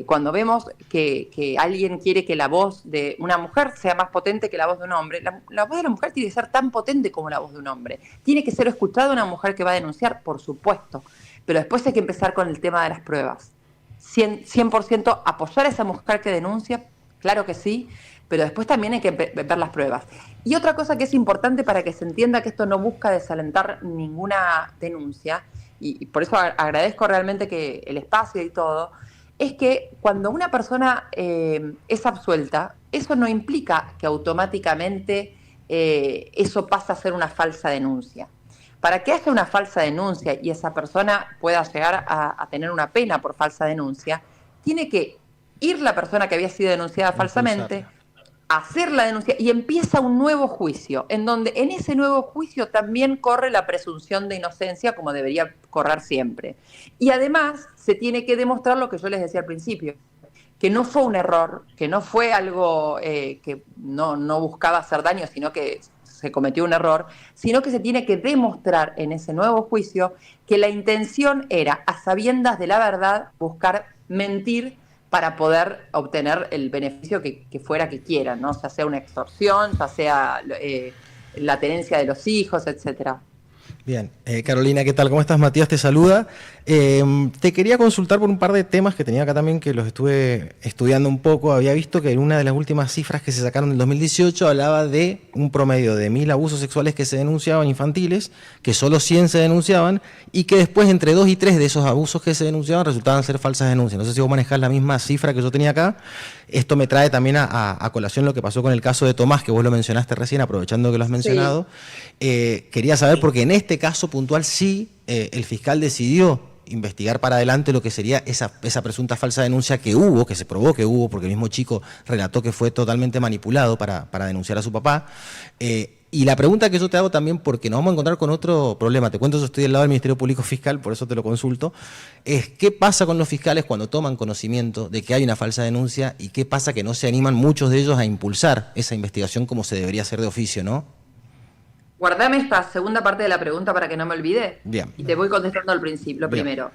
cuando vemos que alguien quiere que la voz de una mujer sea más potente que la voz de un hombre, la voz de una mujer tiene que ser tan potente como la voz de un hombre. Tiene que ser escuchada una mujer que va a denunciar, por supuesto. Pero después hay que empezar con el tema de las pruebas. 100% apoyar a esa mujer que denuncia, claro que sí, pero después también hay que ver las pruebas. Y otra cosa que es importante para que se entienda que esto no busca desalentar ninguna denuncia, y por eso agradezco realmente que el espacio y todo, es que cuando una persona es absuelta, eso no implica que automáticamente eso pasa a ser una falsa denuncia. Para que haya una falsa denuncia y esa persona pueda llegar a tener una pena por falsa denuncia, tiene que ir la persona que había sido denunciada falsamente, hacer la denuncia y empieza un nuevo juicio, en donde en ese nuevo juicio también corre la presunción de inocencia como debería correr siempre. Y además se tiene que demostrar lo que yo les decía al principio, que no fue un error, que no fue algo que no buscaba hacer daño, sino que se cometió un error, sino que se tiene que demostrar en ese nuevo juicio que la intención era, a sabiendas de la verdad, buscar mentir para poder obtener el beneficio que fuera que quieran, ¿no? Ya sea una extorsión, ya sea la tenencia de los hijos, etcétera. Bien, Carolina, ¿qué tal? ¿Cómo estás? Matías te saluda. Te quería consultar por un par de temas que tenía acá también, que los estuve estudiando un poco. Había visto que en una de las últimas cifras que se sacaron en el 2018 hablaba de un promedio de 1000 abusos sexuales que se denunciaban infantiles, que solo 100 se denunciaban y que después entre 2 y 3 de esos abusos que se denunciaban resultaban ser falsas denuncias. No sé si vos manejás la misma cifra que yo tenía acá. Esto me trae también a colación lo que pasó con el caso de Tomás, que vos lo mencionaste recién, aprovechando que lo has mencionado. Sí. Quería saber, porque en este caso puntual sí el fiscal decidió investigar para adelante lo que sería esa presunta falsa denuncia que hubo, que se probó que hubo, porque el mismo chico relató que fue totalmente manipulado para denunciar a su papá. Y la pregunta que yo te hago también, porque nos vamos a encontrar con otro problema, te cuento, yo estoy del lado del Ministerio Público Fiscal, por eso te lo consulto, es qué pasa con los fiscales cuando toman conocimiento de que hay una falsa denuncia y qué pasa que no se animan muchos de ellos a impulsar esa investigación como se debería hacer de oficio, ¿no? Guardame esta segunda parte de la pregunta para que no me olvide. Bien. Y te voy contestando al principio, lo Bien. primero.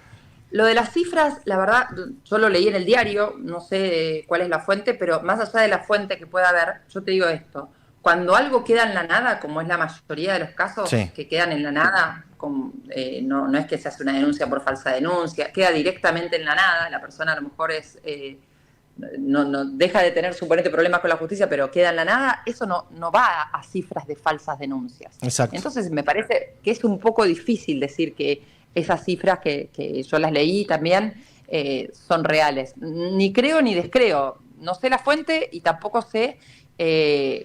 Lo de las cifras, la verdad, yo lo leí en el diario, no sé cuál es la fuente, pero más allá de la fuente que pueda haber, yo te digo esto. Cuando algo queda en la nada, como es la mayoría de los casos Sí. que quedan en la nada, no es que se hace una denuncia por falsa denuncia, queda directamente en la nada, la persona a lo mejor no deja de tener suponete problemas con la justicia, pero queda en la nada, eso no va a cifras de falsas denuncias. Exacto. Entonces me parece que es un poco difícil decir que esas cifras que yo las leí también son reales. Ni creo ni descreo, no sé la fuente y tampoco sé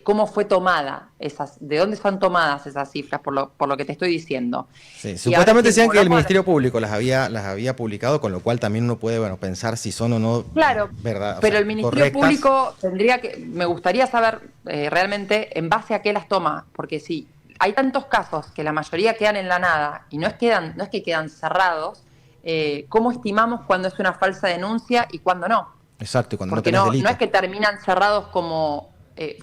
cómo fue tomada de dónde son tomadas esas cifras, por lo que te estoy diciendo. Sí, Y supuestamente ahora sí, decían que el volvamos a- Ministerio Público las había publicado, con lo cual también uno puede pensar si son o no Claro, verdad, o pero sea, el Ministerio correctas. Público me gustaría saber realmente en base a qué las toma, porque si hay tantos casos que la mayoría quedan en la nada y no es que quedan cerrados, ¿cómo estimamos cuándo es una falsa denuncia y cuándo no? Exacto, y cuando Porque no tenés delito. no es que terminan cerrados como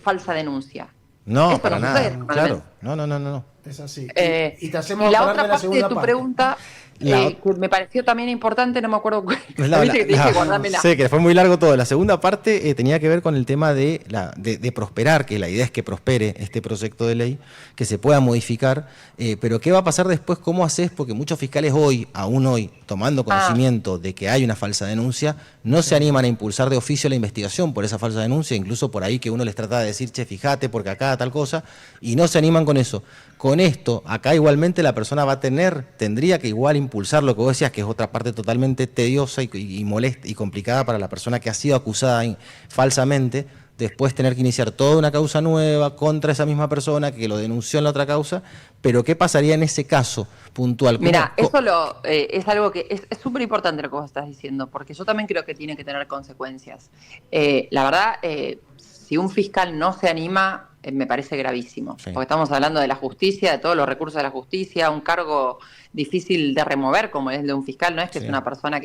falsa denuncia. No, Esto para no nada. sucede, Claro, no. Es así. Y te hacemos la hablar otra de la parte de segunda tu parte. pregunta, que me pareció también importante, no me acuerdo cuál. Viste que te dije, guardámela. Sí, que fue muy largo todo. La segunda parte tenía que ver con el tema de prosperar, que la idea es que prospere este proyecto de ley, que se pueda modificar, pero ¿qué va a pasar después? ¿Cómo haces? Porque muchos fiscales aún hoy, tomando conocimiento de que hay una falsa denuncia, no se animan a impulsar de oficio la investigación por esa falsa denuncia, incluso por ahí que uno les trata de decir, che, fíjate, porque acá tal cosa, y no se animan con eso. Con esto, acá igualmente la persona tendría que igual impulsar lo que vos decías, que es otra parte totalmente tediosa y molesta y complicada para la persona que ha sido acusada falsamente, después tener que iniciar toda una causa nueva contra esa misma persona que lo denunció en la otra causa, pero ¿qué pasaría en ese caso puntual? Mira, eso es algo que es súper importante lo que vos estás diciendo, porque yo también creo que tiene que tener consecuencias. La verdad, si un fiscal no se anima, me parece gravísimo, Sí. porque estamos hablando de la justicia, de todos los recursos de la justicia, un cargo difícil de remover como es el de un fiscal, no es que Sí. es una persona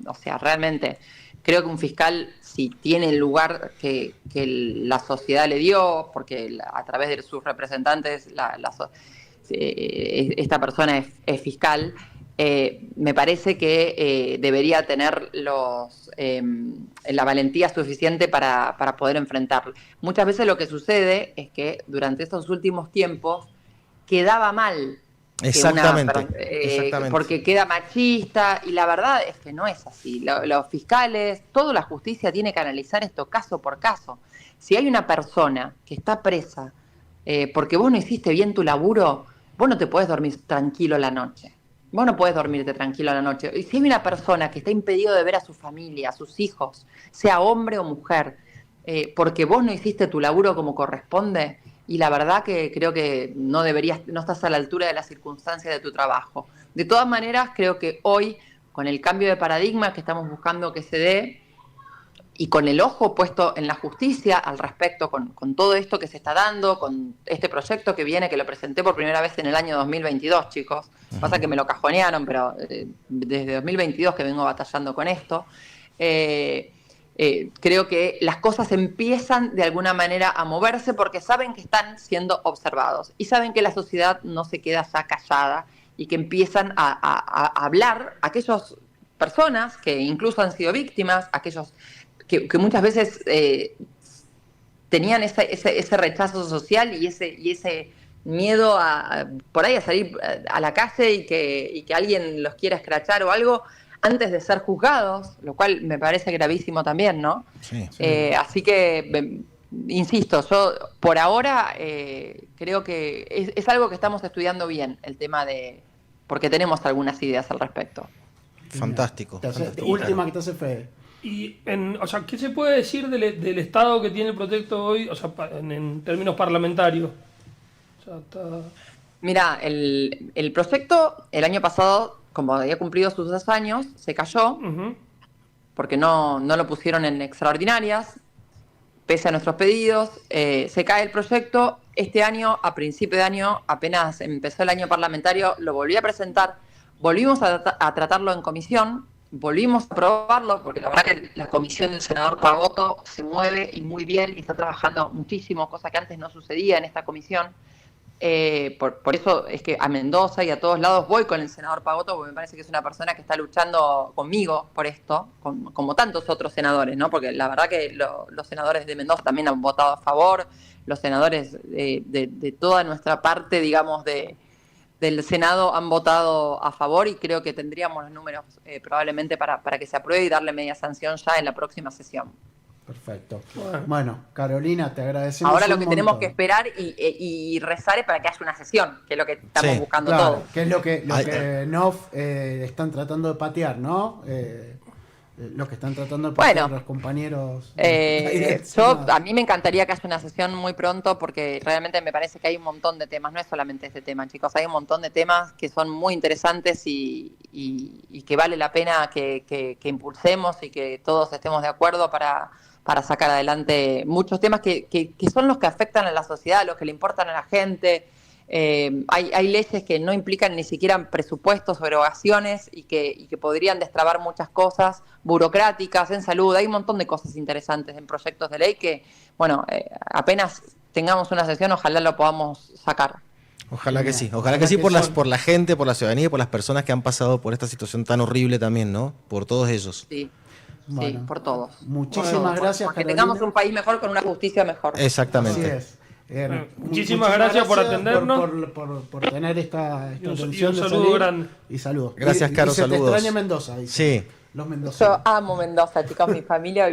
o sea, realmente creo que un fiscal, si tiene el lugar que la sociedad le dio, porque a través de sus representantes esta persona es fiscal, me parece que debería tener la valentía suficiente para poder enfrentarlo. Muchas veces lo que sucede es que durante estos últimos tiempos quedaba mal. Exactamente. Porque queda machista y la verdad es que no es así. Los fiscales, toda la justicia tiene que analizar esto caso por caso. Si hay una persona que está presa porque vos no hiciste bien tu laburo, vos no te podés dormir tranquilo la noche. Vos no podés dormirte tranquilo a la noche. Y si hay una persona que está impedido de ver a su familia, a sus hijos, sea hombre o mujer, porque vos no hiciste tu laburo como corresponde, y la verdad que creo que no estás a la altura de las circunstancias de tu trabajo. De todas maneras, creo que hoy, con el cambio de paradigma que estamos buscando que se dé, y con el ojo puesto en la justicia al respecto, con todo esto que se está dando, con este proyecto que viene, que lo presenté por primera vez en el año 2022, chicos. Pasa que me lo cajonearon, pero desde 2022 que vengo batallando con esto. Creo que las cosas empiezan de alguna manera a moverse porque saben que están siendo observados y saben que la sociedad no se queda ya callada y que empiezan a hablar aquellas personas que incluso han sido víctimas, aquellos que muchas veces tenían ese rechazo social y ese miedo por ahí a salir a la calle y que alguien los quiera escrachar o algo antes de ser juzgados, lo cual me parece gravísimo también, ¿no? Sí. Así que, insisto, yo por ahora creo que es algo que estamos estudiando bien, el tema porque tenemos algunas ideas al respecto. Fantástico. Última que te hace Fede. Y, o sea, ¿qué se puede decir del estado que tiene el proyecto hoy, o sea, en términos parlamentarios? O sea, Mira, el proyecto el año pasado, como había cumplido sus 2 años, se cayó porque no lo pusieron en extraordinarias. pese a nuestros pedidos, se cae el proyecto. Este año, a principio de año, apenas empezó el año parlamentario, lo volví a presentar, volvimos a tratarlo en comisión, volvimos a aprobarlo, porque la verdad que la comisión del senador Pavoto se mueve y muy bien y está trabajando muchísimo, cosa que antes no sucedía en esta comisión. Por eso es que a Mendoza y a todos lados voy con el senador Pavoto, porque me parece que es una persona que está luchando conmigo por esto, como tantos otros senadores, ¿no? Porque la verdad que los senadores de Mendoza también han votado a favor, los senadores de toda nuestra parte, digamos, del Senado han votado a favor, y creo que tendríamos los números probablemente para que se apruebe y darle media sanción ya en la próxima sesión. Perfecto. Bueno, Carolina, te agradecemos. Ahora lo un que tenemos montón. que esperar y rezar es para que haya una sesión, que es lo que estamos Sí, buscando Claro, todos. que es lo que NOF están tratando de patear, ¿no? Lo que están tratando de patear Bueno, los compañeros. A mí me encantaría que haya una sesión muy pronto, porque realmente me parece que hay un montón de temas, no es solamente este tema, chicos, hay un montón de temas que son muy interesantes y que vale la pena que impulsemos y que todos estemos de acuerdo para sacar adelante muchos temas que son los que afectan a la sociedad, los que le importan a la gente. Hay leyes que no implican ni siquiera presupuestos o erogaciones y que podrían destrabar muchas cosas burocráticas en salud. Hay un montón de cosas interesantes en proyectos de ley que, bueno, apenas tengamos una sesión, ojalá lo podamos sacar. Ojalá que sí por la gente, por la ciudadanía y por las personas que han pasado por esta situación tan horrible también, ¿no? Por todos ellos. Sí. Bueno, Sí, por todos. Muchísimas gracias, Porque Carolina. tengamos un país mejor con una justicia mejor. Exactamente. Así es. Muchísimas gracias por atendernos. Por tener esta atención. Y un de saludo salir. grande. Y saludos. Gracias, Caro, y se te saludos. extraña Mendoza, dice. Sí. Los mendozanos. Yo amo Mendoza, chicos. Mi familia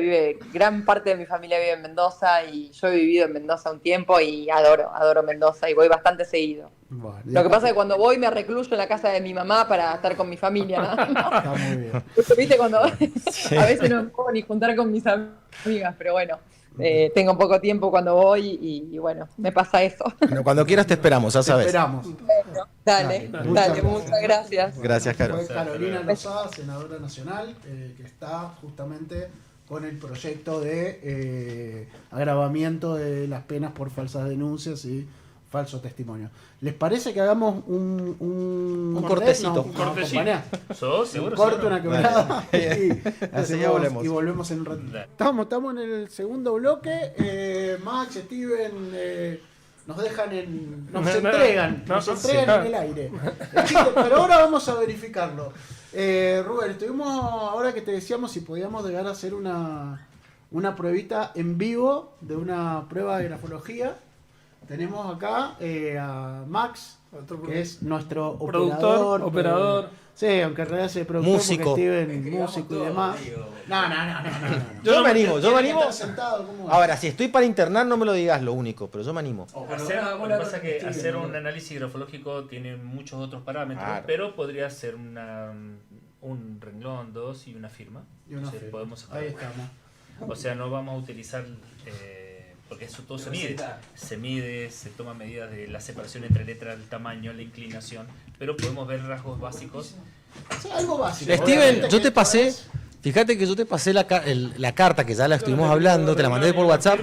gran parte de mi familia vive en Mendoza, y yo he vivido en Mendoza un tiempo y adoro Mendoza y voy bastante seguido. Bueno, Lo que pasa es que cuando voy me recluyo en la casa de mi mamá para estar con mi familia, ¿no? Está muy bien. ¿Viste? Cuando a veces no me puedo ni juntar con mis amigas, pero bueno, tengo poco tiempo cuando voy y bueno, me pasa eso. Bueno, cuando quieras te esperamos, ya Te sabes. esperamos. Bueno, dale, muchas gracias. Gracias, Caro. Fue Carolina Lozada, senadora nacional, que está justamente con el proyecto de agravamiento de las penas por falsas denuncias y falso testimonio. ¿Les parece que hagamos un cortecito? No, Un cortecito. acompañá. ¿Sos Un seguro? corte, seguro? una quebrada. Ya volvemos. Y volvemos en un ratito. Dale. Estamos en el segundo bloque. Max, Steven, nos dejan nos entregan en el aire. Pero ahora vamos a verificarlo. Rubén, estuvimos, ahora que te decíamos si podíamos llegar a hacer una pruebita en vivo de una prueba de grafología. Tenemos acá a Max, que es nuestro Productor, operador. operador. Sí, aunque en realidad es productor, Músico. porque Steven, músico y demás. No. Yo me animo. Tiene que estar sentado, ¿cómo es? Ahora, si estoy para internar, no me lo digas lo único, pero yo me animo. Lo que pasa es que hacer un análisis grafológico tiene muchos otros parámetros, Claro. pero podría ser un renglón, dos y una firma. Y una Sí, firma. podemos sacar. Ahí estamos. O sea, no vamos a utilizar, porque eso todo se mide, se toman medidas de la separación entre letra, el tamaño, la inclinación, pero podemos ver rasgos básicos. Sí, algo básico. Steven, Obviamente yo que te pasé, esto fíjate que yo te pasé la carta que ya la estuvimos hablando, te la mandé por WhatsApp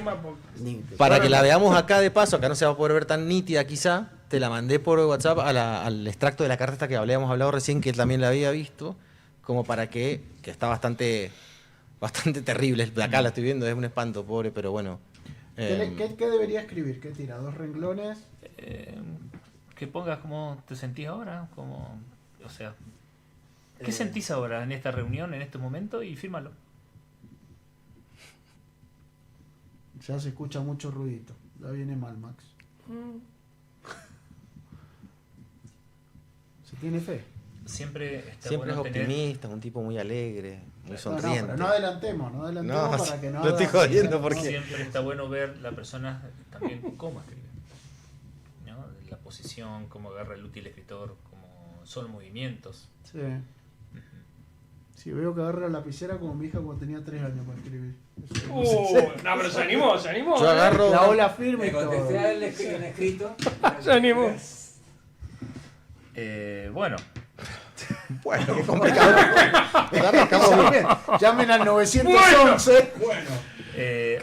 para que la veamos acá de paso, acá no se va a poder ver tan nítida quizá, te la mandé por WhatsApp al extracto de la carta esta que habíamos hablado recién, que él también la había visto, como para que está bastante terrible, acá la estoy viendo, es un espanto, pobre, pero bueno. ¿Qué debería escribir? ¿Qué tira? ¿2 renglones? Que pongas cómo te sentís ahora, o sea, ¿qué sentís ahora en esta reunión, en este momento? Y fírmalo. Ya se escucha mucho ruidito. Ya viene mal, Max. ¿Se tiene fe? Siempre está Siempre es bueno tener... optimista, es un tipo muy alegre, muy No, sonriente. pero no adelantemos para que no lo estoy haga- jodiendo porque... Siempre está bueno ver la persona también cómo escribe, ¿no? La posición, cómo agarra el útil escritor, cómo son movimientos. Sí. Sí, veo que agarra la lapicera como mi hija cuando tenía 3 años para escribir. No, pero se animó. Yo agarro... La ola firme y todo. en escrito. Se animó. Bueno, Bueno, qué complicado. Ya arrancamos bien. Llamen al 911.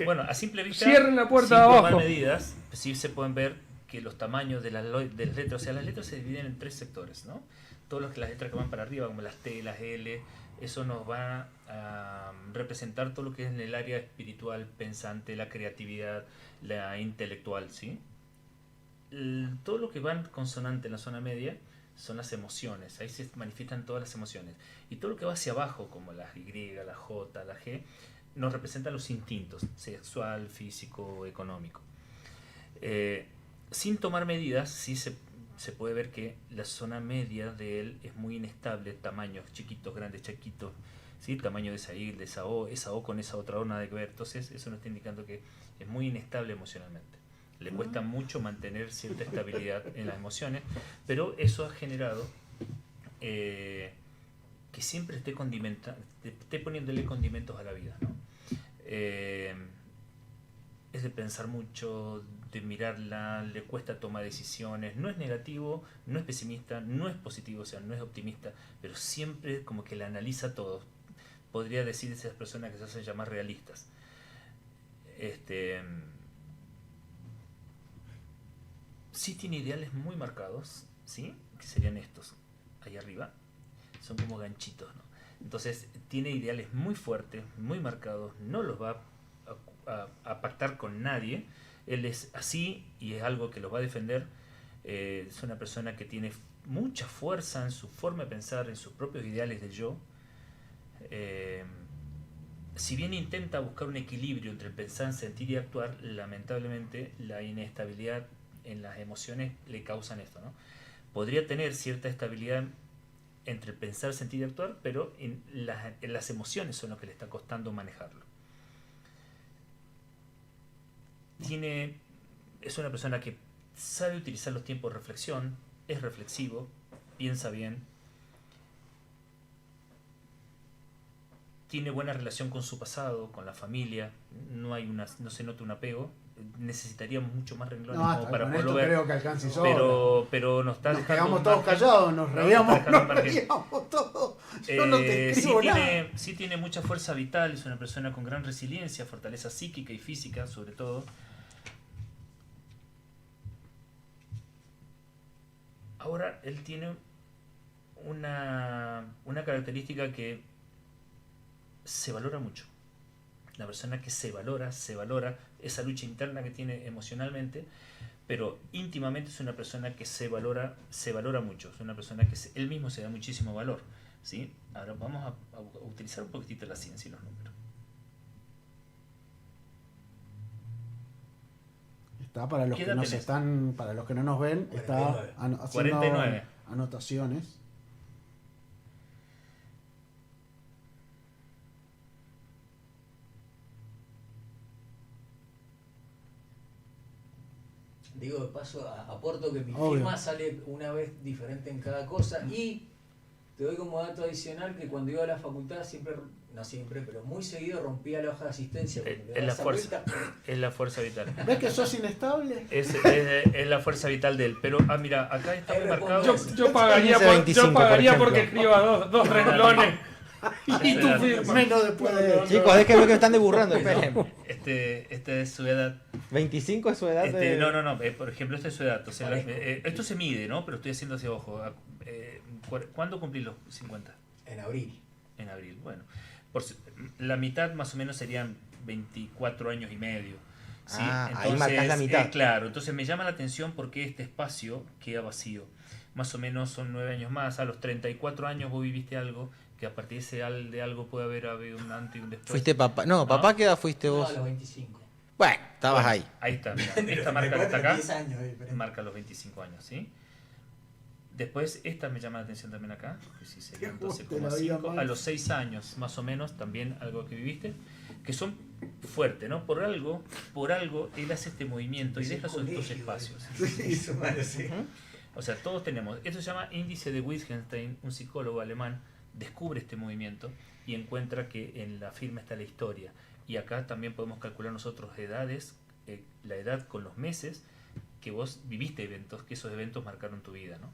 Bueno, a simple vista, Cierren la puerta sin de tomar abajo. medidas, sí se pueden ver que los tamaños de las letras, o sea, las letras se dividen en 3 sectores, ¿no? Todas las letras que van para arriba, como las T, las L, eso nos va a representar todo lo que es en el área espiritual, pensante, la creatividad, la intelectual, ¿sí? Todo lo que va en consonante en la zona media son las emociones, ahí se manifiestan todas las emociones. Y todo lo que va hacia abajo, como la Y, la J, la G, nos representan los instintos, sexual, físico, económico. Sin tomar medidas, sí se puede ver que la zona media de él es muy inestable, tamaños chiquitos, grandes, chiquitos, ¿sí? Tamaño de esa esa O con esa otra O nada que ver. Entonces eso nos está indicando que es muy inestable emocionalmente. Le cuesta mucho mantener cierta estabilidad en las emociones, pero eso ha generado que siempre esté poniéndole condimentos a la vida, ¿no? Es de pensar mucho, de mirarla, le cuesta tomar decisiones, no es negativo, no es pesimista, no es positivo, o sea, no es optimista, pero siempre como que la analiza todo. Podría decir esas personas que se hacen llamar realistas. Sí tiene ideales muy marcados, ¿sí? Que serían estos, ahí arriba, son como ganchitos, ¿no? Entonces tiene ideales muy fuertes, muy marcados, no los va a pactar con nadie, él es así y es algo que los va a defender. Es una persona que tiene mucha fuerza en su forma de pensar, en sus propios ideales de yo. Si bien intenta buscar un equilibrio entre pensar, sentir y actuar, lamentablemente la inestabilidad en las emociones le causan esto, ¿no? Podría tener cierta estabilidad entre pensar, sentir y actuar, pero en las emociones son lo que le está costando manejarlo. Es una persona que sabe utilizar los tiempos de reflexión, es reflexivo, piensa bien, tiene buena relación con su pasado, con la familia, no se nota un apego. Necesitaría mucho más renglones como para con poderlo esto ver, creo que alcance y sobra. pero nos está Nos dejando quedamos un todos margen. callados, nos reíamos margen. todos. Yo no te escribo nada. Sí tiene mucha fuerza vital, es una persona con gran resiliencia, fortaleza psíquica y física sobre todo. Ahora él tiene una característica que se valora mucho. La persona que se valora esa lucha interna que tiene emocionalmente, pero íntimamente es una persona que se valora mucho, es una persona que él mismo se da muchísimo valor, ¿sí? Ahora vamos a utilizar un poquitito la ciencia y los números. Está para los ¿Qué que edad nos tenés? están, para los que no nos ven, está 49. haciendo 49. anotaciones. Digo, de paso, aporto que mi Obvio. firma sale una vez diferente en cada cosa y te doy como dato adicional que cuando iba a la facultad siempre, no siempre, pero muy seguido rompía la hoja de asistencia. Porque le Es daba la esa fuerza, vuelta. es la fuerza vital. ¿Ves que sos inestable? Es la fuerza vital de él. Pero, mira, acá está Ahí muy respondo marcado. eso. Yo pagaría, Ese 25, yo pagaría por porque ejemplo. escriba dos renglones. Y tu firma. Menos después de... Chicos, es que me están deburrando, esperen. Esta es su edad. 25 es su edad. No, por ejemplo, esta es su edad. O sea, esto se mide, ¿no? Pero estoy haciendo hacia ojo. ¿Cuándo cumplís los 50? En abril. En abril. Bueno, la mitad más o menos serían 24 años y medio. ¿sí? Ahí marcás la mitad. Claro, entonces me llama la atención porque este espacio queda vacío. Más o menos son 9 años más. A los 34 años vos viviste algo que a partir de algo puede haber habido un antes y un después. Fuiste papá. No, papá, ¿qué edad fuiste No, vos? a los 25. Bueno, estabas Bueno, ahí. Ahí está, mira. Esta marca que está acá 10 años de diferencia. marca los 25 años, ¿sí? Después, esta me llama la atención también acá, que sí serían Qué justo la vida 12,5. más. A los 6 años, más o menos, también algo que viviste, que son fuertes, ¿no? Por algo, él hace este movimiento y Es el deja estos colegio, espacios. Eso, madre, sí. O sea, todos tenemos. Esto se llama índice de Wittgenstein, un psicólogo alemán, descubre este movimiento y encuentra que en la firma está la historia. Y acá también podemos calcular nosotros edades, la edad con los meses que vos viviste eventos, que esos eventos marcaron tu vida, ¿no?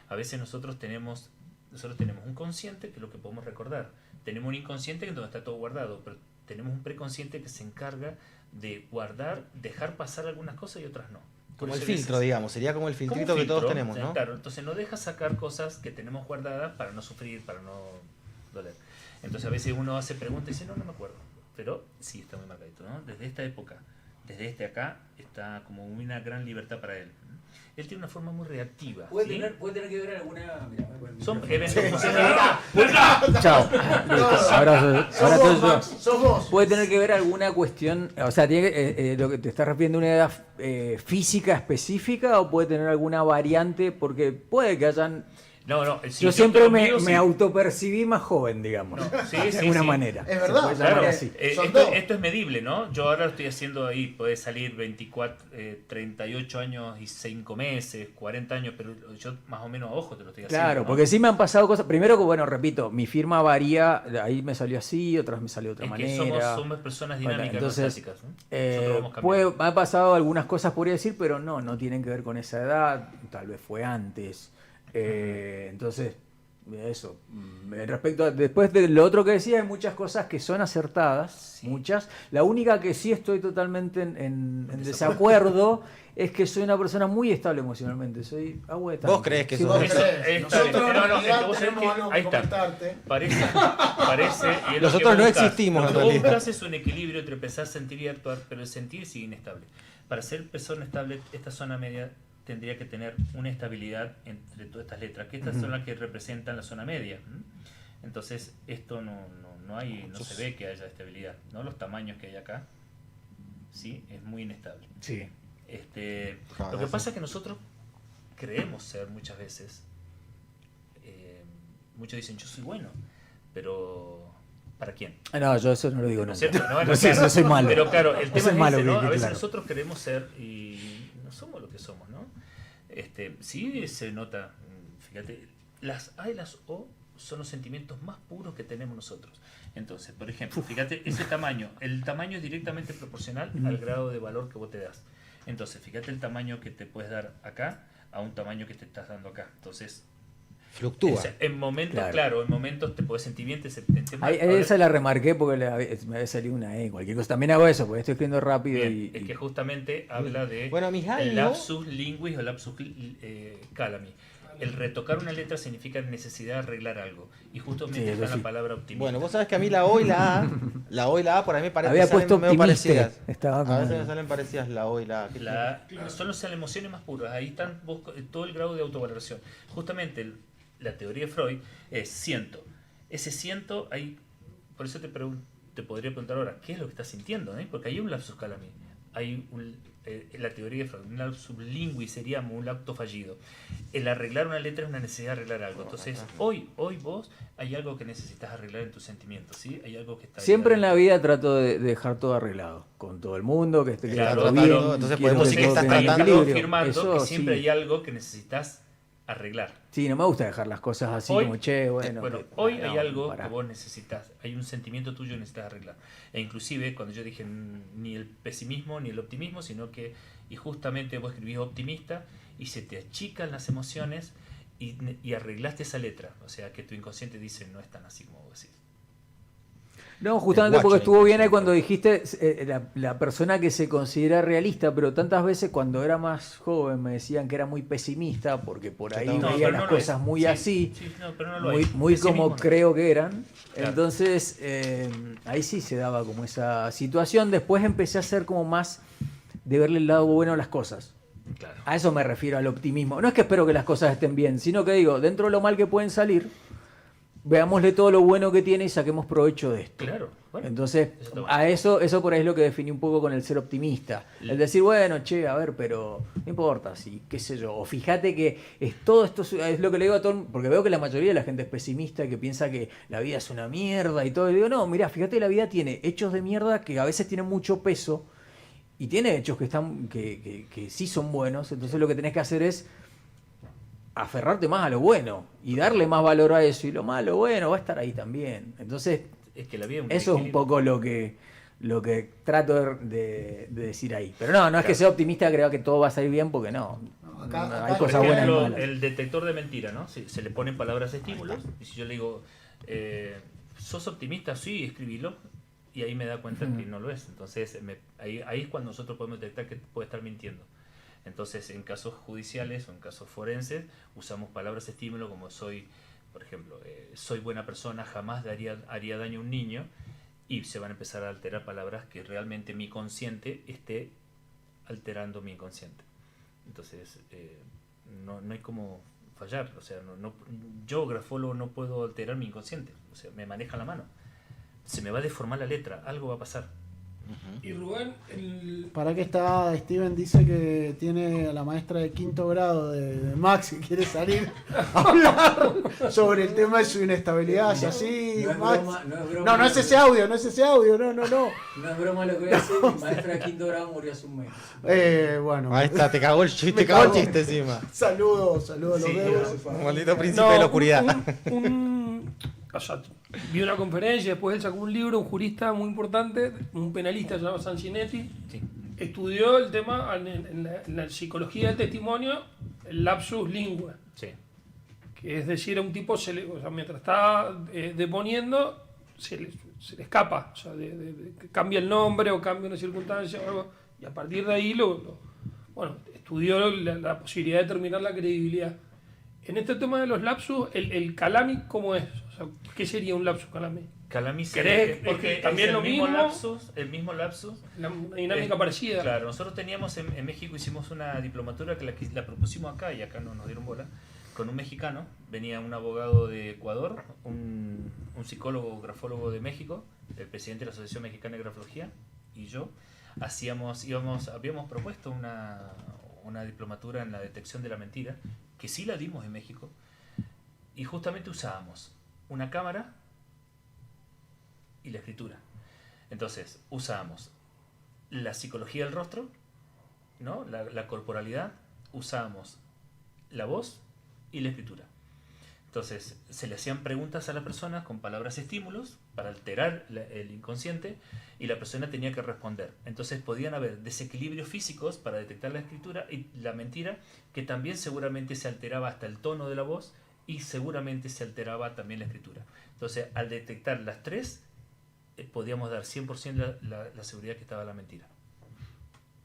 A veces nosotros tenemos un consciente, que es lo que podemos recordar. Tenemos un inconsciente que es donde está todo guardado, pero tenemos un preconsciente que se encarga de guardar, dejar pasar algunas cosas y otras no. Como Por el eso filtro, digamos, sería como el como un filtrito que todos filtro, tenemos, ¿no? Claro, entonces no deja sacar cosas que tenemos guardadas para no sufrir, para no doler. Entonces a veces uno hace preguntas y dice, no me acuerdo. Pero sí, está muy marcadito, ¿no? Desde esta época, desde acá, está como una gran libertad para él. Él tiene una forma muy reactiva. Puede ¿sí? tener que ver alguna. Mirá, Son eventos. Chao. Ahora soy yo. sos vos. Puede tener que ver alguna cuestión, o sea, lo que te estás refiriendo a una edad física específica o puede tener alguna variante, porque puede que hayan... No, sí, yo siempre lo me mío, sí. autopercibí más joven, digamos, No, sí, de sí, alguna sí. manera. Es verdad, Se puede llamar Claro, así. Son esto, dos. esto es medible, ¿no? Yo ahora estoy haciendo ahí, puede salir 24, 38 años y 5 meses, 40 años, pero yo más o menos a ojo te lo estoy haciendo. Claro, ¿no? porque sí me han pasado cosas. Primero que, bueno, repito, mi firma varía, ahí me salió así, otras me salió de otra Es que manera. somos personas Bueno, dinámicas, entonces, no estáticas, ¿no? Nosotros vamos cambiando. me ha pasado algunas cosas, podría decir, pero no tienen que ver con esa edad, tal vez fue antes. Entonces, eso. Respecto a, después de lo otro que decía, hay muchas cosas que son acertadas, muchas. La única que sí estoy totalmente en desacuerdo es que soy una persona muy estable emocionalmente. Soy agua de tanque. ¿Vos crees que Sí, sos vos eso? crees. Está bien. Nosotros No, en realidad vos sabés tenemos que- algo ahí que está. comentarte. Parece y es lo Nosotros que vos no buscás. existimos, Lo en que vos realidad. buscás es un equilibrio entre pensar, sentir y actuar, pero el sentir sigue inestable. Para ser persona estable, esta zona media tendría que tener una estabilidad entre todas estas letras, que estas son las que representan la zona media. Entonces, esto no se ve que haya estabilidad, ¿no? Los tamaños que hay acá, sí, es muy inestable. Sí. Lo que pasa es que nosotros creemos ser muchas veces, muchos dicen yo soy bueno, pero ¿para quién? No, yo eso no lo digo ¿No es nunca. cierto? No, No sé, claro. no soy malo. Pero claro, el Eso tema es malo, ese, ¿no? que A veces claro. nosotros queremos ser y no somos lo que somos, ¿no? Sí se nota, fíjate, las A y las O son los sentimientos más puros que tenemos nosotros. Entonces, por ejemplo, fíjate ese tamaño, el tamaño es directamente proporcional al grado de valor que vos te das. Entonces, fíjate el tamaño que te puedes dar acá a un tamaño que te estás dando acá. Entonces, Fluctúa. o sea, en momentos, claro, en momentos te puedes sentir bien, te sientes mal. Ahí, esa la remarqué porque me había salido una E, cualquier cosa. También hago eso, porque estoy escribiendo rápido Bien, es que justamente habla de Bueno, mis el años- lapsus linguis o lapsus calami. El retocar una letra significa necesidad de arreglar algo. Y justamente Sí, eso está sí. la palabra optimista. Bueno, vos sabés que a mí la O y la A, por ahí me parecen Había puesto medio optimista. parecidas. Estaba A como- veces me salen parecidas la O y la A. Son las emociones más puras. Ahí están todo el grado de autovaloración. Justamente la teoría de Freud es siento. Ese siento, ahí, por eso te podría preguntar ahora, ¿qué es lo que estás sintiendo? Porque hay un lapsus calami. Hay la teoría de Freud, un lapsus lingui sería un acto fallido. El arreglar una letra es una necesidad de arreglar algo. Entonces, hoy vos hay algo que necesitas arreglar en tus sentimientos, ¿sí? Hay algo que está ahí Siempre en la adentro. vida trato de dejar todo arreglado, con todo el mundo, que esté Claro, todo claro, bien. entonces quiero podemos que decir que todo estás tenga tratando- equilibrio. confirmando Eso que siempre sí. hay algo que necesitas arreglar. Sí, no me gusta dejar las cosas así Hoy- como, che, bueno. hoy no, hay algo pará. que vos necesitas, hay un sentimiento tuyo que necesitas arreglar. E inclusive cuando yo dije ni el pesimismo ni el optimismo, sino que, y justamente vos escribís optimista y se te achican las emociones y arreglaste esa letra. O sea que tu inconsciente dice no es tan así como vos decís. No, justamente El porque guacho, estuvo bien ahí inclusive. cuando dijiste la persona que se considera realista, pero tantas veces cuando era más joven me decían que era muy pesimista porque por ahí No, veía pero las no lo cosas es. muy Sí, así, sí, no, pero no lo muy, hay. muy Pesimismo como no. creo que eran. Claro. Entonces ahí sí se daba como esa situación. Después empecé a ser como más de verle el lado bueno a las cosas. Claro. A eso me refiero al optimismo. No es que espero que las cosas estén bien, sino que digo, dentro de lo mal que pueden salir, veámosle todo lo bueno que tiene y saquemos provecho de esto. Claro. Bueno, Entonces, eso está bueno. a eso por ahí es lo que definí un poco con el ser optimista. El decir, bueno, che, a ver, pero no importa, sí, qué sé yo. O fíjate que todo esto es lo que le digo a todo el mundo, porque veo que la mayoría de la gente es pesimista, que piensa que la vida es una mierda y todo. Y digo, no, mirá, fíjate, la vida tiene hechos de mierda que a veces tienen mucho peso y tiene hechos que sí son buenos. Entonces lo que tenés que hacer es aferrarte más a lo bueno y darle más valor a eso. Y lo malo, bueno, va a estar ahí también. Entonces, Es que la vida es un eso es un equilibrio. poco lo que trato de decir ahí. Pero no es que sea optimista, creo que todo va a salir bien, porque no. No, acá Hay por cosas buenas y ejemplo, malas. el detector de mentira, ¿no? Se le ponen palabras de estímulos y si yo le digo, ¿sos optimista? Sí, escribilo. y ahí me da cuenta que no lo es. Entonces ahí es cuando nosotros podemos detectar que puede estar mintiendo. Entonces, en casos judiciales o en casos forenses, usamos palabras estímulo como soy, por ejemplo, soy buena persona, jamás haría daño a un niño, y se van a empezar a alterar palabras que realmente mi consciente esté alterando mi inconsciente. Entonces, no hay como fallar. O sea, yo, grafólogo, no puedo alterar mi inconsciente. O sea, me maneja la mano. Se me va a deformar la letra, algo va a pasar. Y Rubén, ¿Para qué está? Steven dice que tiene a la maestra de 5º grado de Max que quiere salir a hablar sobre el tema de su inestabilidad. Y así, no es Max. broma, no es broma. No es ese audio, no. No es broma lo que voy a decir, mi maestra de 5º grado murió hace un mes. Bueno. Ahí está, te cagó el Me chiste encima. Saludos a los Sí, dedos. Un maldito príncipe de la oscuridad. O sea, vi una conferencia, después él sacó un libro, un jurista muy importante, un penalista llamado Sanchinetti, Sí. estudió el tema en la psicología del testimonio, el lapsus linguae, Sí. que es decir, a un tipo, o sea, mientras está deponiendo, se le escapa, o sea, que cambia el nombre o cambia una circunstancia o algo, y a partir de ahí bueno, estudió la posibilidad de determinar la credibilidad. En este tema de los lapsus, el calami, ¿cómo es? O sea, ¿qué sería un lapsus calami? Calami ¿Crees porque que también es lo mismo? el mismo lapsus. Una dinámica parecida. Claro, nosotros teníamos en México, hicimos una diplomatura que la propusimos acá y acá no nos dieron bola, con un mexicano. Venía un abogado de Ecuador, un psicólogo, grafólogo de México, el presidente de la Asociación Mexicana de Grafología, y yo. Habíamos propuesto una diplomatura en la detección de la mentira, que sí la dimos en México, y justamente usábamos una cámara y la escritura. Entonces, usábamos la psicología del rostro, ¿no? La corporalidad, usábamos la voz y la escritura. Entonces, se le hacían preguntas a la persona con palabras estímulos para alterar el inconsciente, y la persona tenía que responder. Entonces, podían haber desequilibrios físicos para detectar la escritura y la mentira, que también seguramente se alteraba hasta el tono de la voz y seguramente se alteraba también la escritura. Entonces, al detectar las tres, podíamos dar 100% la seguridad que estaba la mentira.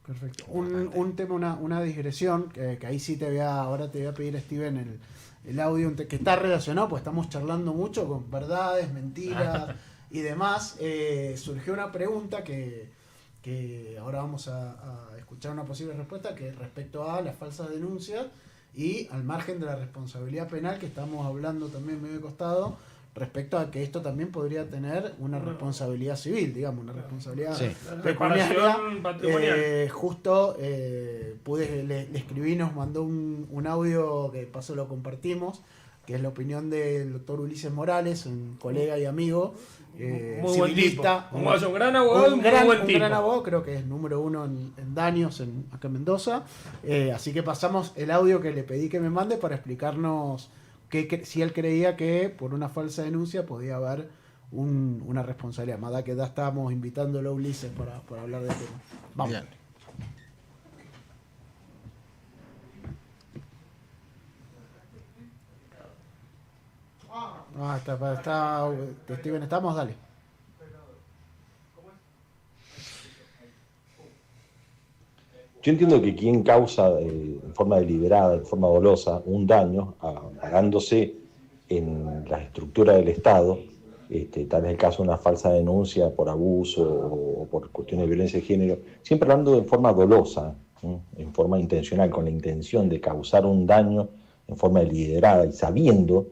Perfecto. Un tema, una digresión, que ahí sí ahora te voy a pedir, Steven, el audio que está relacionado, pues estamos charlando mucho con verdades, mentiras y demás. Surgió una pregunta que ahora vamos a escuchar una posible respuesta, que es respecto a las falsas denuncias y al margen de la responsabilidad penal, que estamos hablando también medio de costado, respecto a que esto también podría tener una responsabilidad civil, digamos, una responsabilidad pecuniaria. Justo le escribí, nos mandó un audio que paso lo compartimos, que es la opinión del doctor Ulises Morales, un colega y amigo, muy civilista. buen tipo. Un gran abogado, un gran abogado, creo que es número 1 en daños acá en Mendoza. Así que pasamos el audio que le pedí que me mande para explicarnos si él creía que por una falsa denuncia podía haber una responsabilidad. Más da que ya estábamos invitándolo a Ulises para hablar del tema. Vamos. Bien. Está Steven, estamos, dale. Yo entiendo que quien causa en forma deliberada, en forma dolosa, un daño, pagándose en la estructura del Estado, tal es el caso de una falsa denuncia por abuso o por cuestiones de violencia de género, siempre hablando de forma dolosa, en forma intencional, con la intención de causar un daño en forma deliberada y sabiendo,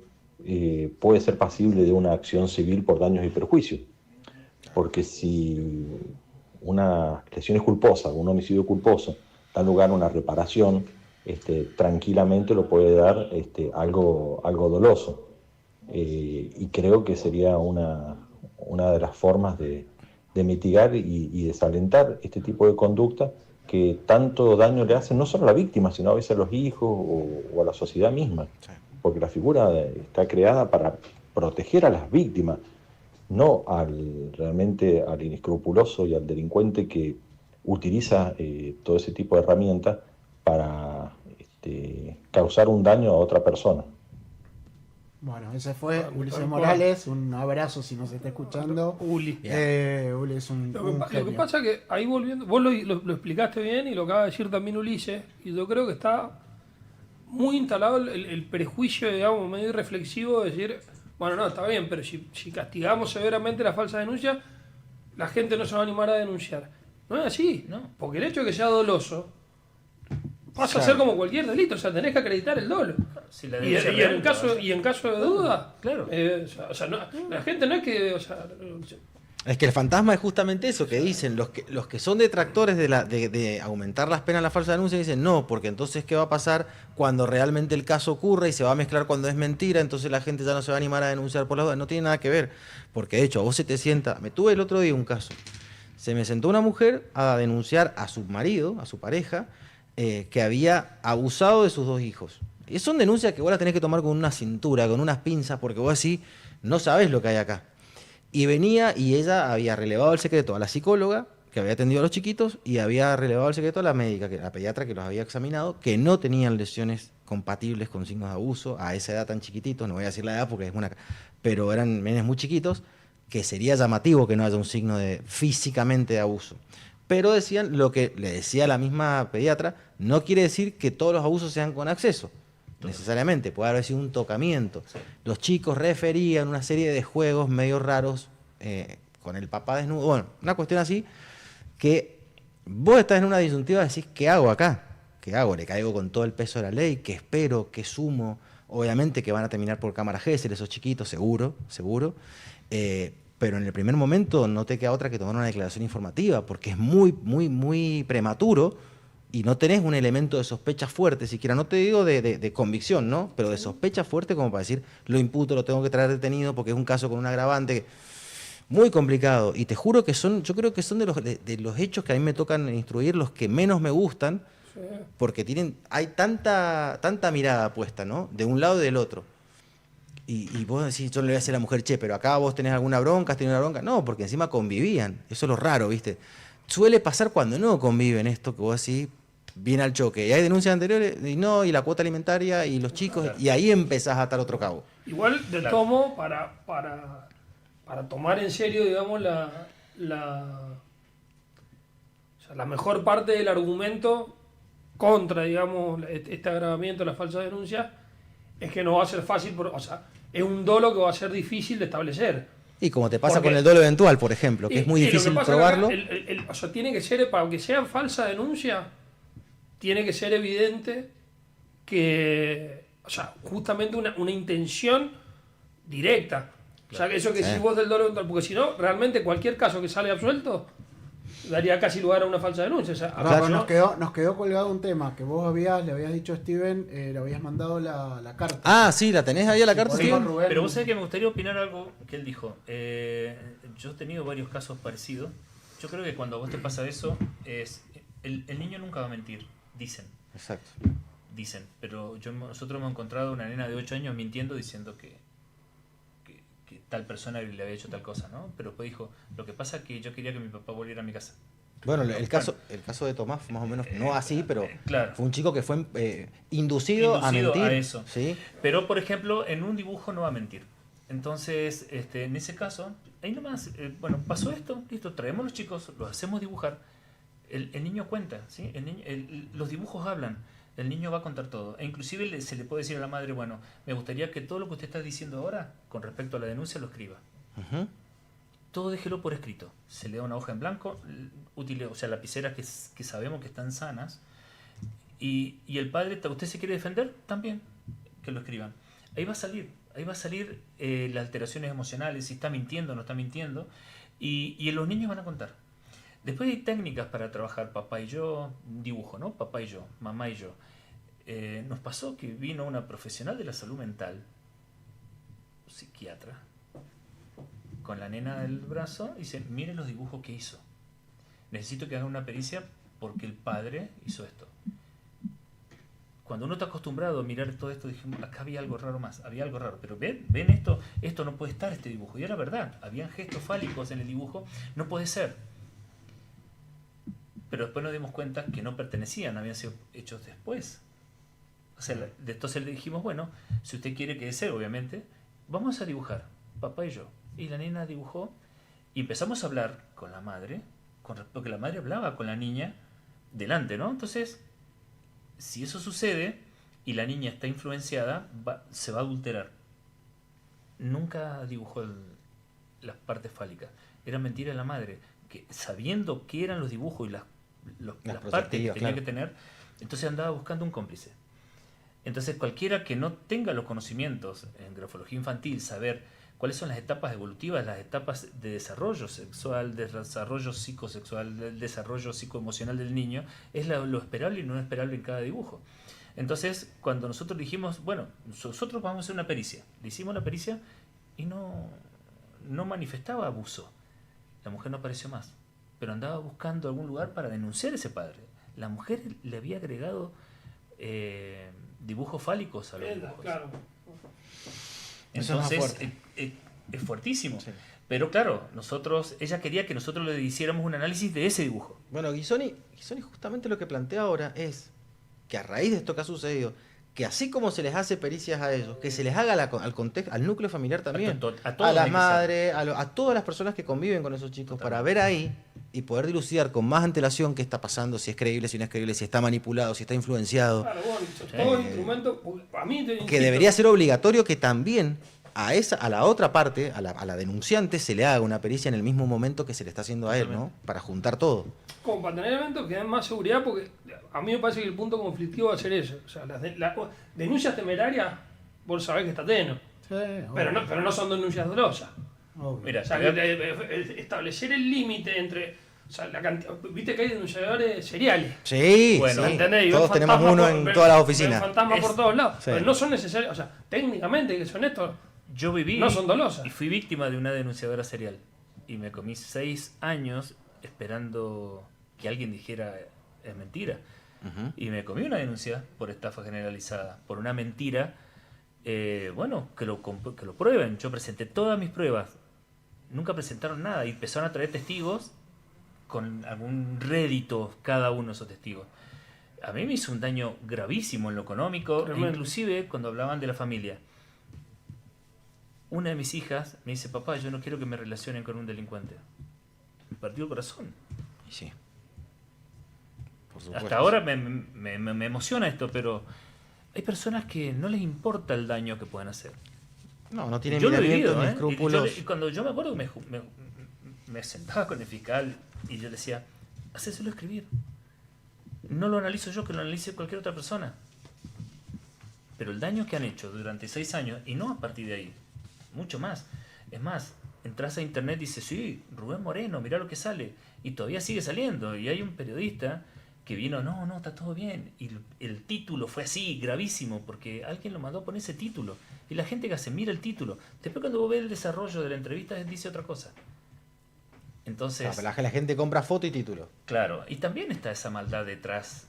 puede ser pasible de una acción civil por daños y perjuicios. Porque si una lesión es culposa, un homicidio culposo, da lugar a una reparación, tranquilamente lo puede dar algo doloso. Y creo que sería una de las formas de mitigar y desalentar este tipo de conducta que tanto daño le hacen no solo a la víctima, sino a veces a los hijos o a la sociedad misma. Porque la figura está creada para proteger a las víctimas, no realmente al inescrupuloso y al delincuente que utiliza todo ese tipo de herramientas para causar un daño a otra persona. Bueno, ese fue Bueno, Ulises tal Morales, un abrazo si nos está escuchando. Uli. Uli es un Lo que genio. pasa es que ahí volviendo, vos lo explicaste bien y lo acaba de decir también Ulises, y yo creo que está muy instalado el prejuicio, digamos, medio irreflexivo de decir, bueno, no, está bien, pero si castigamos severamente la falsa denuncia, la gente no se va a animar a denunciar. No es así, No. porque el hecho de que sea doloso pasa a Claro. ser como cualquier delito, o sea, tenés que acreditar el dolo. Si la Y, denuncia y real, en caso de duda, Claro. o sea, la gente no es que, o sea, Es que el fantasma es justamente eso que dicen, los que son detractores de aumentar las penas a la falsa denuncia dicen no, porque entonces ¿qué va a pasar cuando realmente el caso ocurra y se va a mezclar cuando es mentira? Entonces la gente ya no se va a animar a denunciar por la duda. No tiene nada que ver, porque de hecho a vos se te sienta, me tuve el otro día un caso, se me sentó una mujer a denunciar a su marido, a su pareja, que había abusado de sus 2 hijos. Y son denuncias que vos las tenés que tomar con una cintura, con unas pinzas, porque vos así no sabés lo que hay acá. Y venía y ella había relevado el secreto a la psicóloga que había atendido a los chiquitos y había relevado el secreto a la médica, la pediatra que los había examinado, que no tenían lesiones compatibles con signos de abuso a esa edad tan chiquititos, no voy a decir la edad porque es una... pero eran nenes muy chiquitos, que sería llamativo que no haya un signo de físicamente de abuso. Pero decían, lo que le decía la misma pediatra, no quiere decir que todos los abusos sean con acceso. Necesariamente, puede haber sido un tocamiento. Sí. Los chicos referían una serie de juegos medio raros con el papá desnudo. Bueno, una cuestión así que vos estás en una disyuntiva y decís, ¿qué hago acá? ¿Qué hago? ¿Le caigo con todo el peso de la ley? ¿Qué espero? ¿Qué sumo? Obviamente que van a terminar por cámara Gesell esos chiquitos, seguro, seguro. Pero en el primer momento no te queda otra que tomar una declaración informativa, porque es muy, muy, muy prematuro y no tenés un elemento de sospecha fuerte, siquiera, no te digo de convicción, ¿no? Pero de sospecha fuerte como para decir, lo imputo, lo tengo que traer detenido porque es un caso con un agravante. Muy complicado. Y te juro que yo creo que son de los hechos que a mí me tocan instruir los que menos me gustan, porque hay tanta mirada puesta, ¿no? De un lado y del otro. Y vos decís, yo le voy a decir a la mujer, che, pero acá vos tenés alguna bronca, has tenido una bronca. No, porque encima convivían. Eso es lo raro, ¿viste? Suele pasar cuando no conviven esto, que vos decís, viene al choque. Y hay denuncias anteriores, y la cuota alimentaria, y los chicos, y ahí empezás a atar otro cabo. igual de Claro. tomo para tomar en serio, digamos, o sea, la mejor parte del argumento contra, digamos, este agravamiento, la falsa denuncia, es que no va a ser fácil, o sea, es un dolo que va a ser difícil de establecer. Y como te pasa Porque- con el dolo eventual, por ejemplo, que es muy Y lo que difícil pasa es que probarlo. acá o sea, tiene que ser, para que sea falsa denuncia, tiene que ser evidente que, o sea, justamente una intención directa. O sea, que eso que Sí. si vos del dolo eventual, porque si no, realmente cualquier caso que sale absuelto daría casi lugar a una falsa denuncia. O sea, Ahora, acá pero nos quedó colgado un tema que vos le habías dicho a Steven, le habías mandado la carta. Ah, sí, ¿la tenés ahí a la carta, Podemos, Steven? Rubén. Pero vos sabés que me gustaría opinar algo que él dijo. Yo he tenido varios casos parecidos. Yo creo que cuando a vos te pasa eso, el niño nunca va a mentir, dicen. Exacto. Pero nosotros hemos encontrado una nena de 8 años mintiendo diciendo que tal persona le había hecho tal cosa, ¿no? Pero después dijo, lo que pasa es que yo quería que mi papá volviera a mi casa. Bueno, el caso de Tomás fue más o menos, no así, pero claro. fue un chico que fue inducido a mentir. a eso. ¿Sí? Pero, por ejemplo, en un dibujo no va a mentir. Entonces, en ese caso, ahí nomás, bueno, pasó esto, listo, traemos los chicos, los hacemos dibujar. El niño cuenta, ¿sí? Los dibujos hablan. El niño va a contar todo. E inclusive se le puede decir a la madre, bueno, me gustaría que todo lo que usted está diciendo ahora, con respecto a la denuncia, lo escriba. Ujú. Todo déjelo por escrito. Se le da una hoja en blanco, o sea, lapiceras que sabemos que están sanas. Y el padre, ¿usted se quiere defender? También, que lo escriban. Ahí va a salir las alteraciones emocionales, si está mintiendo o no está mintiendo. Y los niños van a contar. Después hay técnicas para trabajar, papá y yo, un dibujo, ¿no? Papá y yo, mamá y yo. Nos pasó que vino una profesional de la salud mental, psiquiatra, con la nena del brazo y dice, miren los dibujos que hizo. Necesito que hagan una pericia porque el padre hizo esto. Cuando uno está acostumbrado a mirar todo esto, dijimos, acá había algo raro más, había algo raro. Pero ven esto no puede estar, este dibujo. Y era verdad, habían gestos fálicos en el dibujo, no puede ser. Pero después nos dimos cuenta que no pertenecían, habían sido hechos después. O sea, entonces le dijimos, bueno, si usted quiere que desee, obviamente, vamos a dibujar, papá y yo. Y la nena dibujó y empezamos a hablar con la madre, porque la madre hablaba con la niña delante, ¿no? Entonces, si eso sucede y la niña está influenciada, se va a adulterar. Nunca dibujó las partes fálicas. Era mentira de la madre, que sabiendo qué eran los dibujos y las partes que tenía que tener, entonces andaba buscando un cómplice. Entonces cualquiera que no tenga los conocimientos en grafología infantil, saber cuáles son las etapas evolutivas, las etapas de desarrollo sexual, de desarrollo psicosexual, del desarrollo psicoemocional del niño, es lo esperable y no esperable en cada dibujo. Entonces, cuando nosotros dijimos, bueno, nosotros vamos a hacer una pericia, le hicimos la pericia y no manifestaba abuso. La mujer no apareció más, pero andaba buscando algún lugar para denunciar a ese padre. La mujer le había agregado dibujos fálicos a los dibujos. Claro. Entonces, es fuertísimo. Sí. Pero claro, ella quería que nosotros le hiciéramos un análisis de ese dibujo. Bueno, Guisoni justamente lo que plantea ahora es que a raíz de esto que ha sucedido, que así como se les hace pericias a ellos, que se les haga al contexto, al núcleo familiar también, a las madres, a todas las personas que conviven con esos chicos, para ver ahí y poder dilucidar con más antelación qué está pasando, si es creíble, si no es creíble, si está manipulado, si está influenciado. Claro, bueno, todo instrumento, a mí que debería ser obligatorio que también a la otra parte, a la denunciante, se le haga una pericia en el mismo momento que se le está haciendo a él, ¿no? Para juntar todo. Como para tener elementos que den más seguridad, porque a mí me parece que el punto conflictivo va a ser eso. O sea, las denuncias temerarias, vos sabés que está tenue. Sí, pero no son denuncias dolosas. Mira, o sea, establecer el límite entre... O sea, viste que hay denunciadores seriales. Sí, bueno, sí. Todos tenemos uno en todas las oficinas. Fantasmas por todos lados. Sí. Pero no son necesarios. O sea, técnicamente, que son estos, yo viví no son dolosas. Y fui víctima de una denunciadora serial. Y me comí 6 años esperando que alguien dijera es mentira. Y me comí una denuncia por estafa generalizada, por una mentira. Bueno, que lo prueben. Yo presenté todas mis pruebas. Nunca presentaron nada y empezaron a traer testigos con algún rédito cada uno de esos testigos. A mí me hizo un daño gravísimo en lo económico, e inclusive cuando hablaban de la familia. Una de mis hijas me dice, papá, yo no quiero que me relacionen con un delincuente. Me partió el corazón. Y sí. Hasta ahora me emociona esto, pero hay personas que no les importa el daño que pueden hacer. No tienen miramientos ni escrúpulos. Y cuando yo me acuerdo que me sentaba con el fiscal y yo le decía, hacéselo escribir. No lo analizo yo, que lo analice cualquier otra persona. Pero el daño que han hecho durante 6 años, y no a partir de ahí, mucho más. Es más, entras a internet y dices, sí, Rubén Moreno, mirá lo que sale. Y todavía sigue saliendo. Y hay un periodista que vino, no, está todo bien. Y el título fue así, gravísimo, porque alguien lo mandó a poner ese título. Y la gente que hace, mira el título. Después cuando vos ves el desarrollo de la entrevista, dice otra cosa. Entonces... la gente compra foto y título. Claro, y también está esa maldad detrás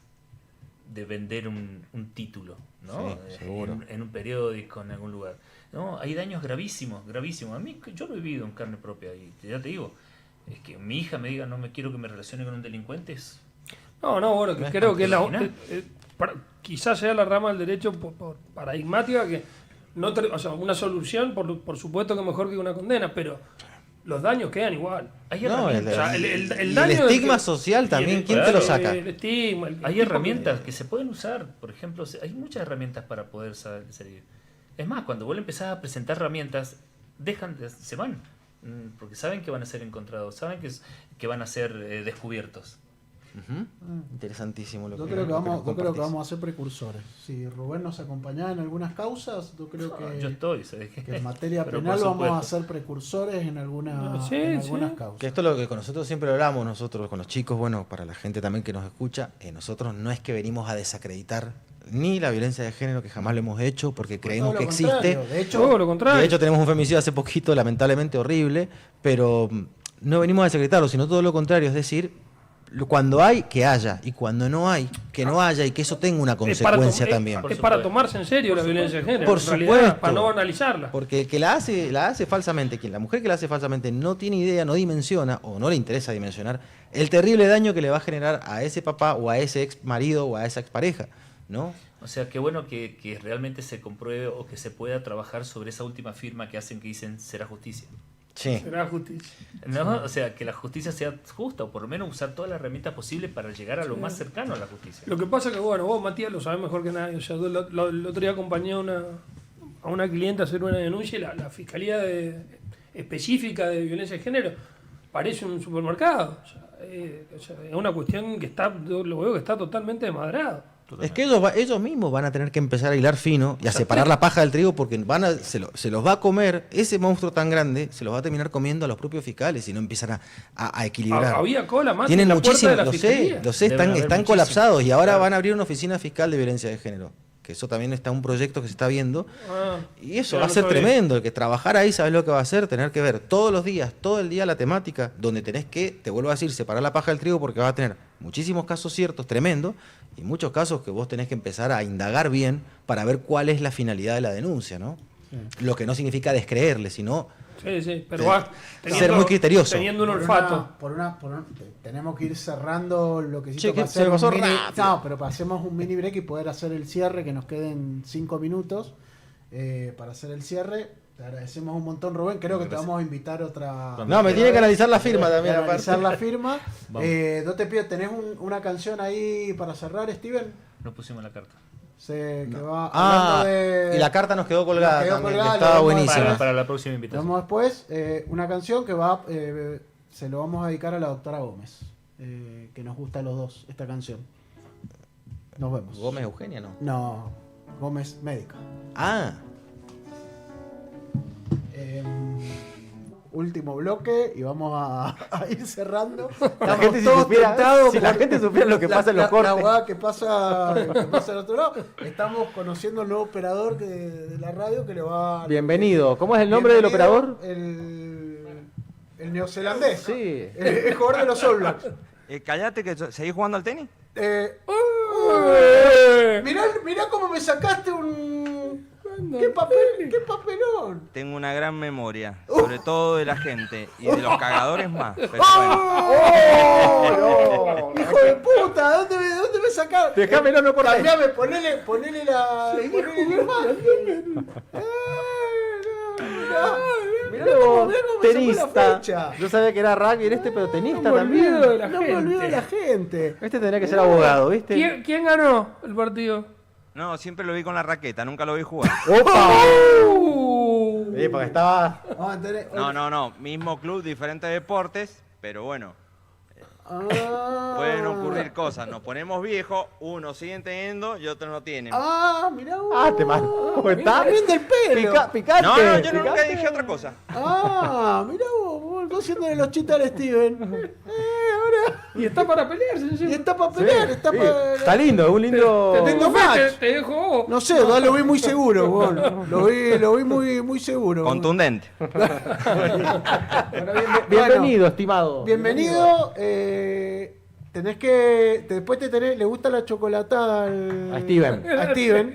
de vender un título, ¿no? Sí, seguro. En un periódico, en algún lugar. No, hay daños gravísimos, gravísimos. A mí, yo lo he vivido en carne propia, y ya te digo, es que mi hija me diga, no me quiero que me relacione con un delincuente, es... No, bueno, que creo que quizás sea la rama del derecho por paradigmática, que o sea, una solución, por supuesto que mejor que una condena, pero los daños quedan igual. Hay herramientas. El estigma social también, ¿quién te lo saca? El estigma, hay herramientas que se pueden usar, por ejemplo, hay muchas herramientas para poder salir. Es más, cuando vos le empezás a presentar herramientas, se van, porque saben que van a ser encontrados, saben que van a ser descubiertos. Interesantísimo lo yo creo que vamos a ser precursores. Si Rubén nos acompañaba en algunas causas, yo creo que yo estoy, ¿sabes? Que en materia penal vamos a ser precursores en algunas causas. Que esto es lo que con nosotros siempre hablamos, nosotros con los chicos, bueno, para la gente también que nos escucha, nosotros no es que venimos a desacreditar ni la violencia de género, que jamás lo hemos hecho, porque creemos que existe. De hecho, tenemos un femicidio hace poquito, lamentablemente horrible, pero no venimos a desacreditarlo, sino todo lo contrario, es decir, cuando hay, que haya, y cuando no hay, que no haya, y que eso tenga una consecuencia también. Es para tomarse en serio la violencia de género, por supuesto, para no banalizarla. Porque el que la hace falsamente, la mujer que la hace falsamente no tiene idea, no dimensiona, o no le interesa dimensionar, el terrible daño que le va a generar a ese papá, o a ese ex marido, o a esa expareja. ¿no? O sea, qué bueno que realmente se compruebe o que se pueda trabajar sobre esa última firma que hacen, que dicen será justicia. Sí. Será justicia. ¿No? O sea, que la justicia sea justa, o por lo menos usar todas las herramientas posibles para llegar a lo más cercano a la justicia. Lo que pasa que, bueno, vos, Matías, lo sabés mejor que nadie. O sea, yo el otro día acompañé a una cliente a hacer una denuncia y la Fiscalía específica de violencia de género parece un supermercado. O sea, es una cuestión que yo lo veo que está totalmente desmadrado. Es que ellos mismos van a tener que empezar a hilar fino y a separar la paja del trigo porque se los va a comer, ese monstruo tan grande, se los va a terminar comiendo a los propios fiscales si no empiezan a equilibrar. Había cola más Tienen en la puerta muchísimo, de la lo Fiscalía. sé, Deben haber están muchísimo. colapsados y ahora Claro. van a abrir una oficina fiscal de violencia de género. Que eso también está un proyecto que se está viendo. Y eso ya va a lo ser sabía. tremendo. El que trabajar ahí, ¿sabes lo que va a hacer? Tener que ver todos los días, todo el día la temática, donde tenés que, te vuelvo a decir, separar la paja del trigo porque vas a tener muchísimos casos ciertos, tremendos, y muchos casos que vos tenés que empezar a indagar bien para ver cuál es la finalidad de la denuncia, ¿no? Lo que no significa descreerle, sino Sí, pero va ser muy criterioso. Teniendo un olfato. Tenemos que ir cerrando lo que Che, para que hacer se pasó un mini, rápido. no, pero pasemos un mini break y poder hacer el cierre, que nos queden 5 minutos para hacer el cierre. Te agradecemos un montón, Rubén. Creo que te vamos a invitar otra. No, me tiene que analizar la firma también, Analizar aparte. la firma. No te pido, ¿tenés una canción ahí para cerrar, Steven? No pusimos la carta. Que va Ah, hablando de. y la carta nos quedó colgada Nos quedó también, colgada, que estaba lo vamos a buenísima. Para la próxima invitación. Vamos después, una canción que va, se lo vamos a dedicar a la doctora Gómez, que nos gusta a los dos esta canción. Nos vemos. Gómez Eugenia, ¿no? No, Gómez médica. Ah, Último bloque y vamos a ir cerrando. La Estamos gente si todos supiera, tentados si la por gente supiera lo que pasa en los la cortes. hueá que pasa al otro lado. Estamos conociendo al nuevo operador de la radio que le va. Bienvenido. ¿Cómo es el nombre del Bienvenido, operador? El neozelandés. Sí. El jugador de los All Blacks. Cállate, que ¿seguís jugando al tenis? Mirá cómo me sacaste un. ¿Qué papelón? Tengo una gran memoria, sobre todo de la gente y de los cagadores más. Pero ¡Oh! ¡Hijo de puta! ¿Dónde me sacaste? Déjamelo, no por ahí. Cambiame, ponele la imagen. Mirá cómo me sacó la Tenista. fecha. Yo sabía que era rugby pero tenista No me también. olvido de la No me olvido de la gente. Este tenía que ser abogado, ¿viste? ¿Quién ganó el partido? no, siempre lo vi con la raqueta, nunca lo vi jugar. ¡Opa! Porque estaba. Vamos a tener. No, mismo club, diferentes deportes, pero bueno, Ah. pueden ocurrir cosas. Nos ponemos viejos, unos siguen teniendo y otros no tienen. Mirá vos. Ah, te mandó. ¿Está? Bien del pelo. Picante. No, yo nunca picante. dije otra cosa. Mirá vos haciéndole los chistes al Steven. Ahora. Y está para pelearse. Y está para pelear, está Sí. para. Está lindo, es un lindo. Lindo match. Te dejo vos. No sé, lo vi muy seguro, bueno. Lo vi muy seguro. Contundente. Bienvenido, estimado. Bienvenido. Tenés que. Después le gusta la chocolatada A Steven. a Steven.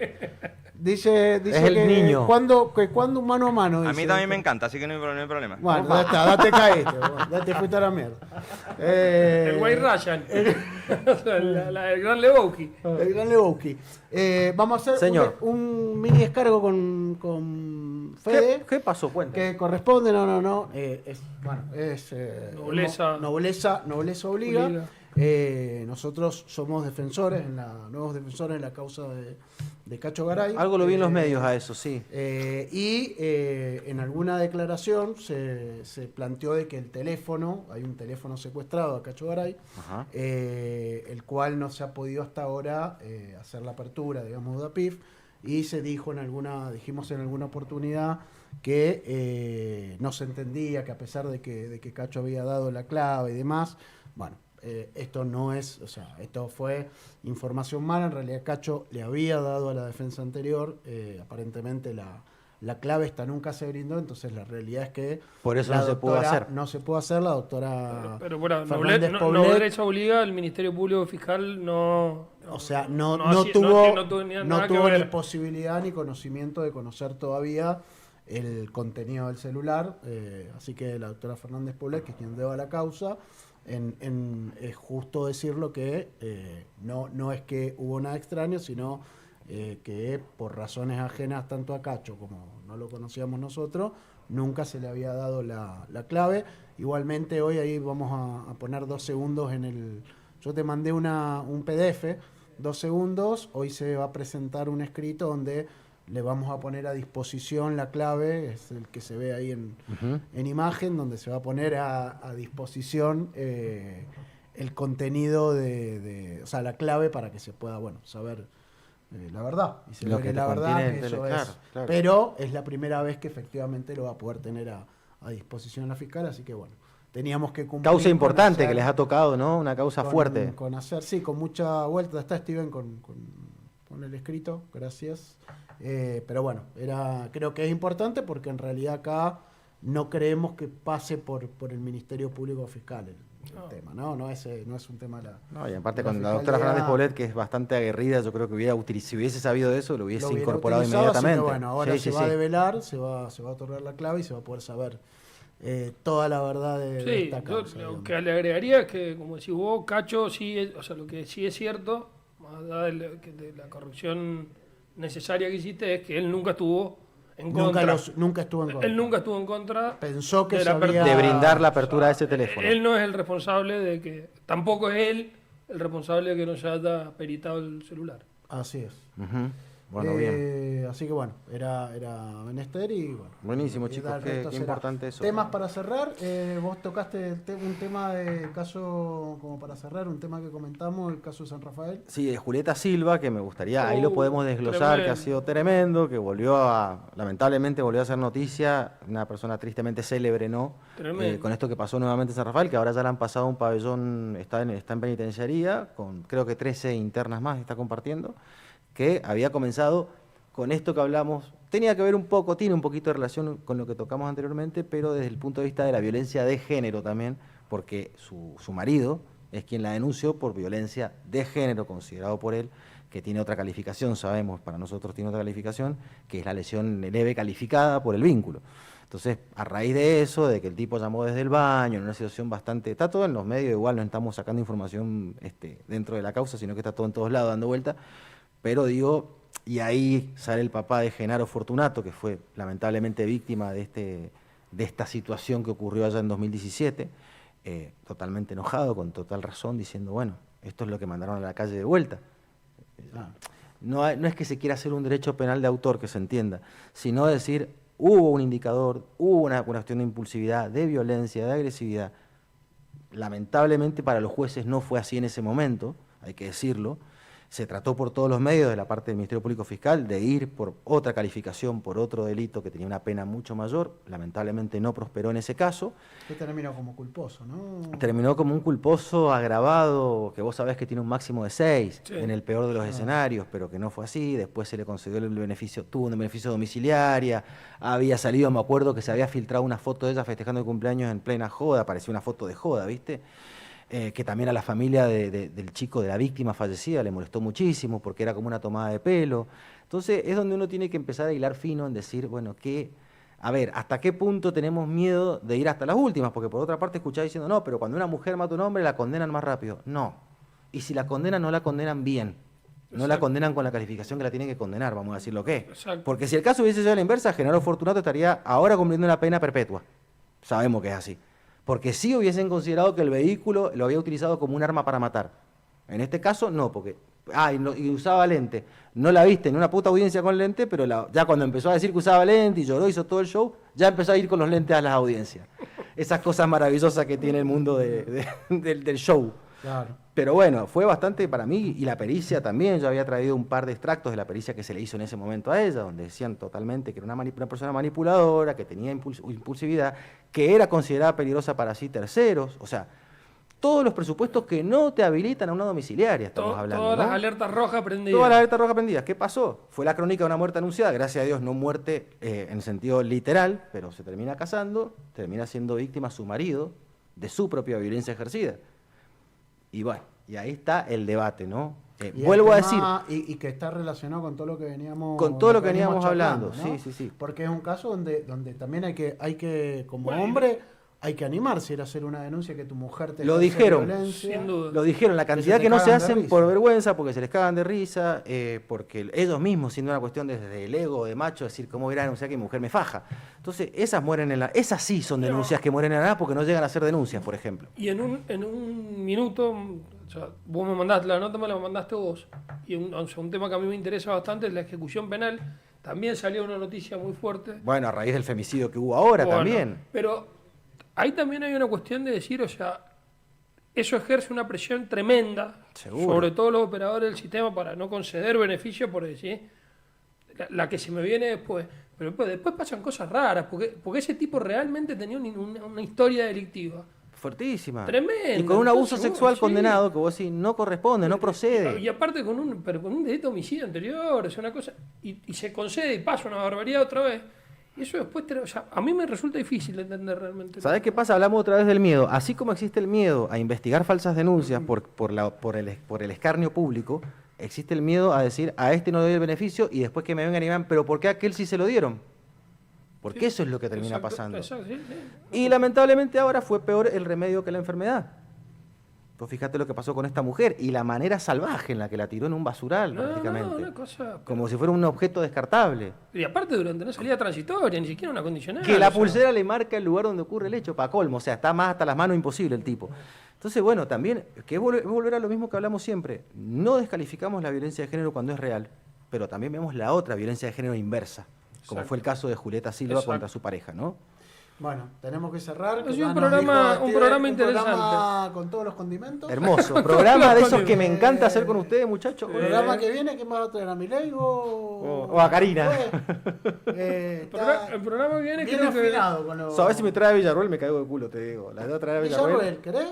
Dice el que niño. cuando un mano a mano. A dice. mí también me encanta, así que no hay problema. Bueno, ya está, date caíste, ya te fuiste a la mierda. El White Ryan. O sea, el Gran Lebowski. El Gran Lebowski. Vamos a hacer Señor. un mini descargo con Fede. ¿Qué pasó? Cuenta. Que corresponde, no. Nobleza obliga. Nosotros somos nuevos defensores en la causa de Cacho Garay. algo lo vi en los medios a eso, sí. En alguna declaración se planteó de que hay un teléfono secuestrado a Cacho Garay, Ajá. el cual no se ha podido hasta ahora hacer la apertura, digamos, de APIF, y dijimos en alguna oportunidad que no se entendía, que a pesar de que Cacho había dado la clave y demás, bueno, esto no es, o sea, esto fue información mala. En realidad Cacho le había dado a la defensa anterior, aparentemente la clave esta nunca se brindó, entonces la realidad es que Por eso la no se pudo doctora hacer. no se pudo hacer. La doctora Pero bueno, Fernández Poblet, nobleza obliga, el Ministerio Público Fiscal no. o sea, no hacía- tuvo, no tuvo ni no nada que tuvo ni ver. posibilidad ni conocimiento de conocer todavía el contenido del celular, así que la doctora Fernández Poblet, que es quien lleva la causa, es justo decirlo que no es que hubo nada extraño, sino que por razones ajenas tanto a Cacho como no lo conocíamos nosotros, nunca se le había dado la clave. Igualmente hoy ahí vamos a poner 2 segundos en el... Yo te mandé un PDF, 2 segundos, hoy se va a presentar un escrito donde le vamos a poner a disposición la clave, es el que se ve ahí en imagen, donde se va a poner a disposición el contenido o sea, la clave para que se pueda, saber la verdad. Y se Lo ve que la te verdad, contiene, eso es. claro. Pero es la primera vez que efectivamente lo va a poder tener a disposición la fiscal, así que teníamos que cumplir. Causa importante que les ha tocado, ¿no? Una causa fuerte. Con mucha vuelta. Está Steven con el escrito, gracias. Pero creo que es importante porque en realidad acá no creemos que pase por el Ministerio Público Fiscal el tema, ¿no? No es un tema No, y aparte con la doctora Fernández Poblet, que es bastante aguerrida, yo creo que si hubiese sabido eso, lo hubiese incorporado inmediatamente. Que, ahora se va a develar, se va a otorgar la clave y se va a poder saber toda la verdad de esta causa. Lo que le agregaría es que, como decís vos, Cacho, sí, lo que sí es cierto, más allá de la corrección necesaria que hiciste, es que él nunca estuvo en contra. Nunca estuvo en contra. Él nunca estuvo en contra. Pensó que de brindar la apertura de ese teléfono. Él no es el responsable de que... Tampoco es él el responsable de que no se haya peritado el celular. Así es. Bien. Así que era menester y Buenísimo, chicos, qué importante eso. Temas para cerrar. Vos tocaste un tema de caso, como para cerrar, un tema que comentamos, el caso de San Rafael. Sí, de Julieta Silva, que me gustaría, ahí lo podemos desglosar, tremendo. que ha sido tremendo, que lamentablemente volvió a ser noticia, una persona tristemente célebre, ¿no? Con esto que pasó nuevamente en San Rafael, que ahora ya le han pasado un pabellón, está en penitenciaría, con creo que 13 internas más está compartiendo, que había comenzado con esto que hablamos, tiene un poquito de relación con lo que tocamos anteriormente, pero desde el punto de vista de la violencia de género también, porque su marido es quien la denunció por violencia de género, considerado por él, que tiene otra calificación, sabemos, para nosotros tiene otra calificación, que es la lesión leve calificada por el vínculo. Entonces, a raíz de eso, de que el tipo llamó desde el baño, en una situación bastante... Está todo en los medios, igual no estamos sacando información dentro de la causa, sino que está todo en todos lados dando vuelta. Pero y ahí sale el papá de Genaro Fortunato, que fue lamentablemente víctima de esta situación que ocurrió allá en 2017, totalmente enojado, con total razón, diciendo, esto es lo que mandaron a la calle de vuelta. No es que se quiera hacer un derecho penal de autor, que se entienda, sino decir, hubo un indicador, hubo una cuestión de impulsividad, de violencia, de agresividad. Lamentablemente para los jueces no fue así en ese momento, hay que decirlo. Se trató por todos los medios de la parte del Ministerio Público Fiscal de ir por otra calificación, por otro delito que tenía una pena mucho mayor. Lamentablemente no prosperó en ese caso. Que terminó como culposo, ¿no? Terminó como un culposo agravado, que vos sabés que tiene un máximo de 6 en el peor de los escenarios, pero que no fue así. Después se le concedió el beneficio, tuvo un beneficio domiciliaria. Había salido, me acuerdo que se había filtrado una foto de ella festejando el cumpleaños en plena joda, parecía una foto de joda, ¿viste? Que también a la familia del chico, de la víctima fallecida, le molestó muchísimo porque era como una tomada de pelo. Entonces es donde uno tiene que empezar a hilar fino en decir, ¿hasta qué punto tenemos miedo de ir hasta las últimas? Porque por otra parte escuchaba diciendo, no, pero cuando una mujer mata a un hombre la condenan más rápido. No. Y si la condenan, no la condenan bien. No la condenan con la calificación que la tienen que condenar, vamos a decir lo que es. Exacto. Porque si el caso hubiese sido a la inversa, Genaro Fortunato estaría ahora cumpliendo una pena perpetua. Sabemos que es así. Porque sí hubiesen considerado que el vehículo lo había utilizado como un arma para matar. En este caso, no, porque... y usaba lente. No la viste en una puta audiencia con lente, pero ya cuando empezó a decir que usaba lente y lloró, hizo todo el show, ya empezó a ir con los lentes a las audiencias. Esas cosas maravillosas que tiene el mundo del show. Claro. Pero fue bastante para mí, y la pericia también. Yo había traído un par de extractos de la pericia que se le hizo en ese momento a ella, donde decían totalmente que era una persona manipuladora, que tenía impulsividad, que era considerada peligrosa para sí terceros. O sea, todos los presupuestos que no te habilitan a una domiciliaria, estamos hablando. Todas ¿no? las alertas rojas prendidas. Todas las alertas rojas prendidas. ¿Qué pasó? Fue la crónica de una muerte anunciada, gracias a Dios no muerte en sentido literal, pero se termina casando, termina siendo víctima su marido de su propia violencia ejercida. Y ahí está el debate, ¿no? Vuelvo a decir... Y que está relacionado con todo lo que veníamos... Con todo lo que veníamos hablando, ¿no? sí. Porque es un caso donde también hay que como hombre, hay que animarse a ir a hacer una denuncia que tu mujer te Lo ejerce dijeron. violencia. Sin duda. Lo dijeron, la Que cantidad se te que no se cagan de hacen risa. por vergüenza, porque se les cagan de risa, porque ellos mismos, siendo una cuestión desde el ego de macho, decir, ¿cómo voy a denunciar que mi mujer me faja? Entonces, esas mueren en la... Esas sí son denuncias que mueren en la nada porque no llegan a ser denuncias, por ejemplo. Y en un minuto, o sea, vos me mandaste la nota, me la mandaste vos. Y un tema que a mí me interesa bastante es la ejecución penal. También salió una noticia muy fuerte. Bueno, a raíz del femicidio que hubo ahora Bueno, también. Pero ahí también hay una cuestión de decir, o sea, eso ejerce una presión tremenda Seguro. sobre todos los operadores del sistema para no conceder beneficios por decir la que se me viene después. Pero después pasan cosas raras, porque ese tipo realmente tenía una historia delictiva. Fuertísima. Tremendo. Y con un abuso Entonces, sexual sí. condenado que vos decís, no corresponde, no procede. Y aparte con un delito de homicidio anterior, es una cosa, y se concede y pasa una barbaridad otra vez. Y eso después, o sea, a mí me resulta difícil de entender realmente. ¿Sabés qué pasa? Hablamos otra vez del miedo. Así como existe el miedo a investigar falsas denuncias por el escarnio público, existe el miedo a decir, a este no le doy el beneficio y después que me vengan y me digan, pero ¿por qué a aquel sí se lo dieron? Porque eso es lo que termina Exacto, pasando. exacto, sí. Y lamentablemente ahora fue peor el remedio que la enfermedad. Pues fíjate lo que pasó con esta mujer y la manera salvaje en la que la tiró en un basural, prácticamente. una cosa. Como si fuera un objeto descartable. Y aparte durante una salida transitoria, ni siquiera una condicional. Que la o sea, pulsera le marca el lugar donde ocurre el hecho, para colmo. O sea, está más hasta las manos imposible el tipo. Entonces, bueno, también, que es volver a lo mismo que hablamos siempre. No descalificamos la violencia de género cuando es real, pero también vemos la otra violencia de género inversa, como Exacto. fue el caso de Julieta Silva Exacto. contra su pareja, ¿no? Bueno, tenemos que cerrar. Ha que sido ya un nos programa- dijo un Steven, programa un programa interesante. con todos los condimentos. Hermoso. Programa de esos que me encanta hacer con ustedes, muchachos. El programa que viene, ¿quién va a traer? ¿A Milei O a Karina. El programa que viene bien creo que... afinado con los... ¿Sabes si me trae a Villarroel? Me caigo de culo, te digo. La debo traer a Villarroel. Villarroel, ¿querés?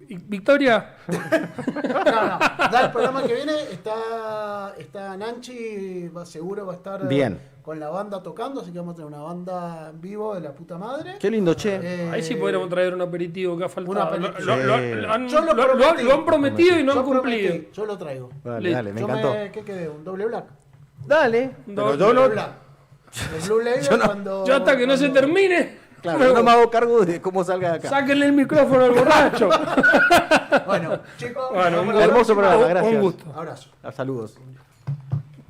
Victoria. No, ya el programa que viene está Nanchi, seguro va a estar Bien. con la banda tocando, así que vamos a tener una banda en vivo de la puta madre. Qué lindo, che. Ahí sí podríamos traer un aperitivo que ha faltado. Un aperitivo. Lo han prometido y no han Yo cumplido. prometí, yo lo traigo. Dale, dale, me Yo encantó. ¿Qué quedé? ¿Un doble black? Dale. Pero yo Doble no... black. El Blue Label Yo no- cuando... Yo hasta que no se cuando- termine, Claro, yo no me hago cargo de cómo salga de acá. sáquenle el micrófono al borracho. Bueno, chicos, Bueno, nos vemos un la hermoso próxima. programa, gracias. Un gusto. Abrazo. Saludos.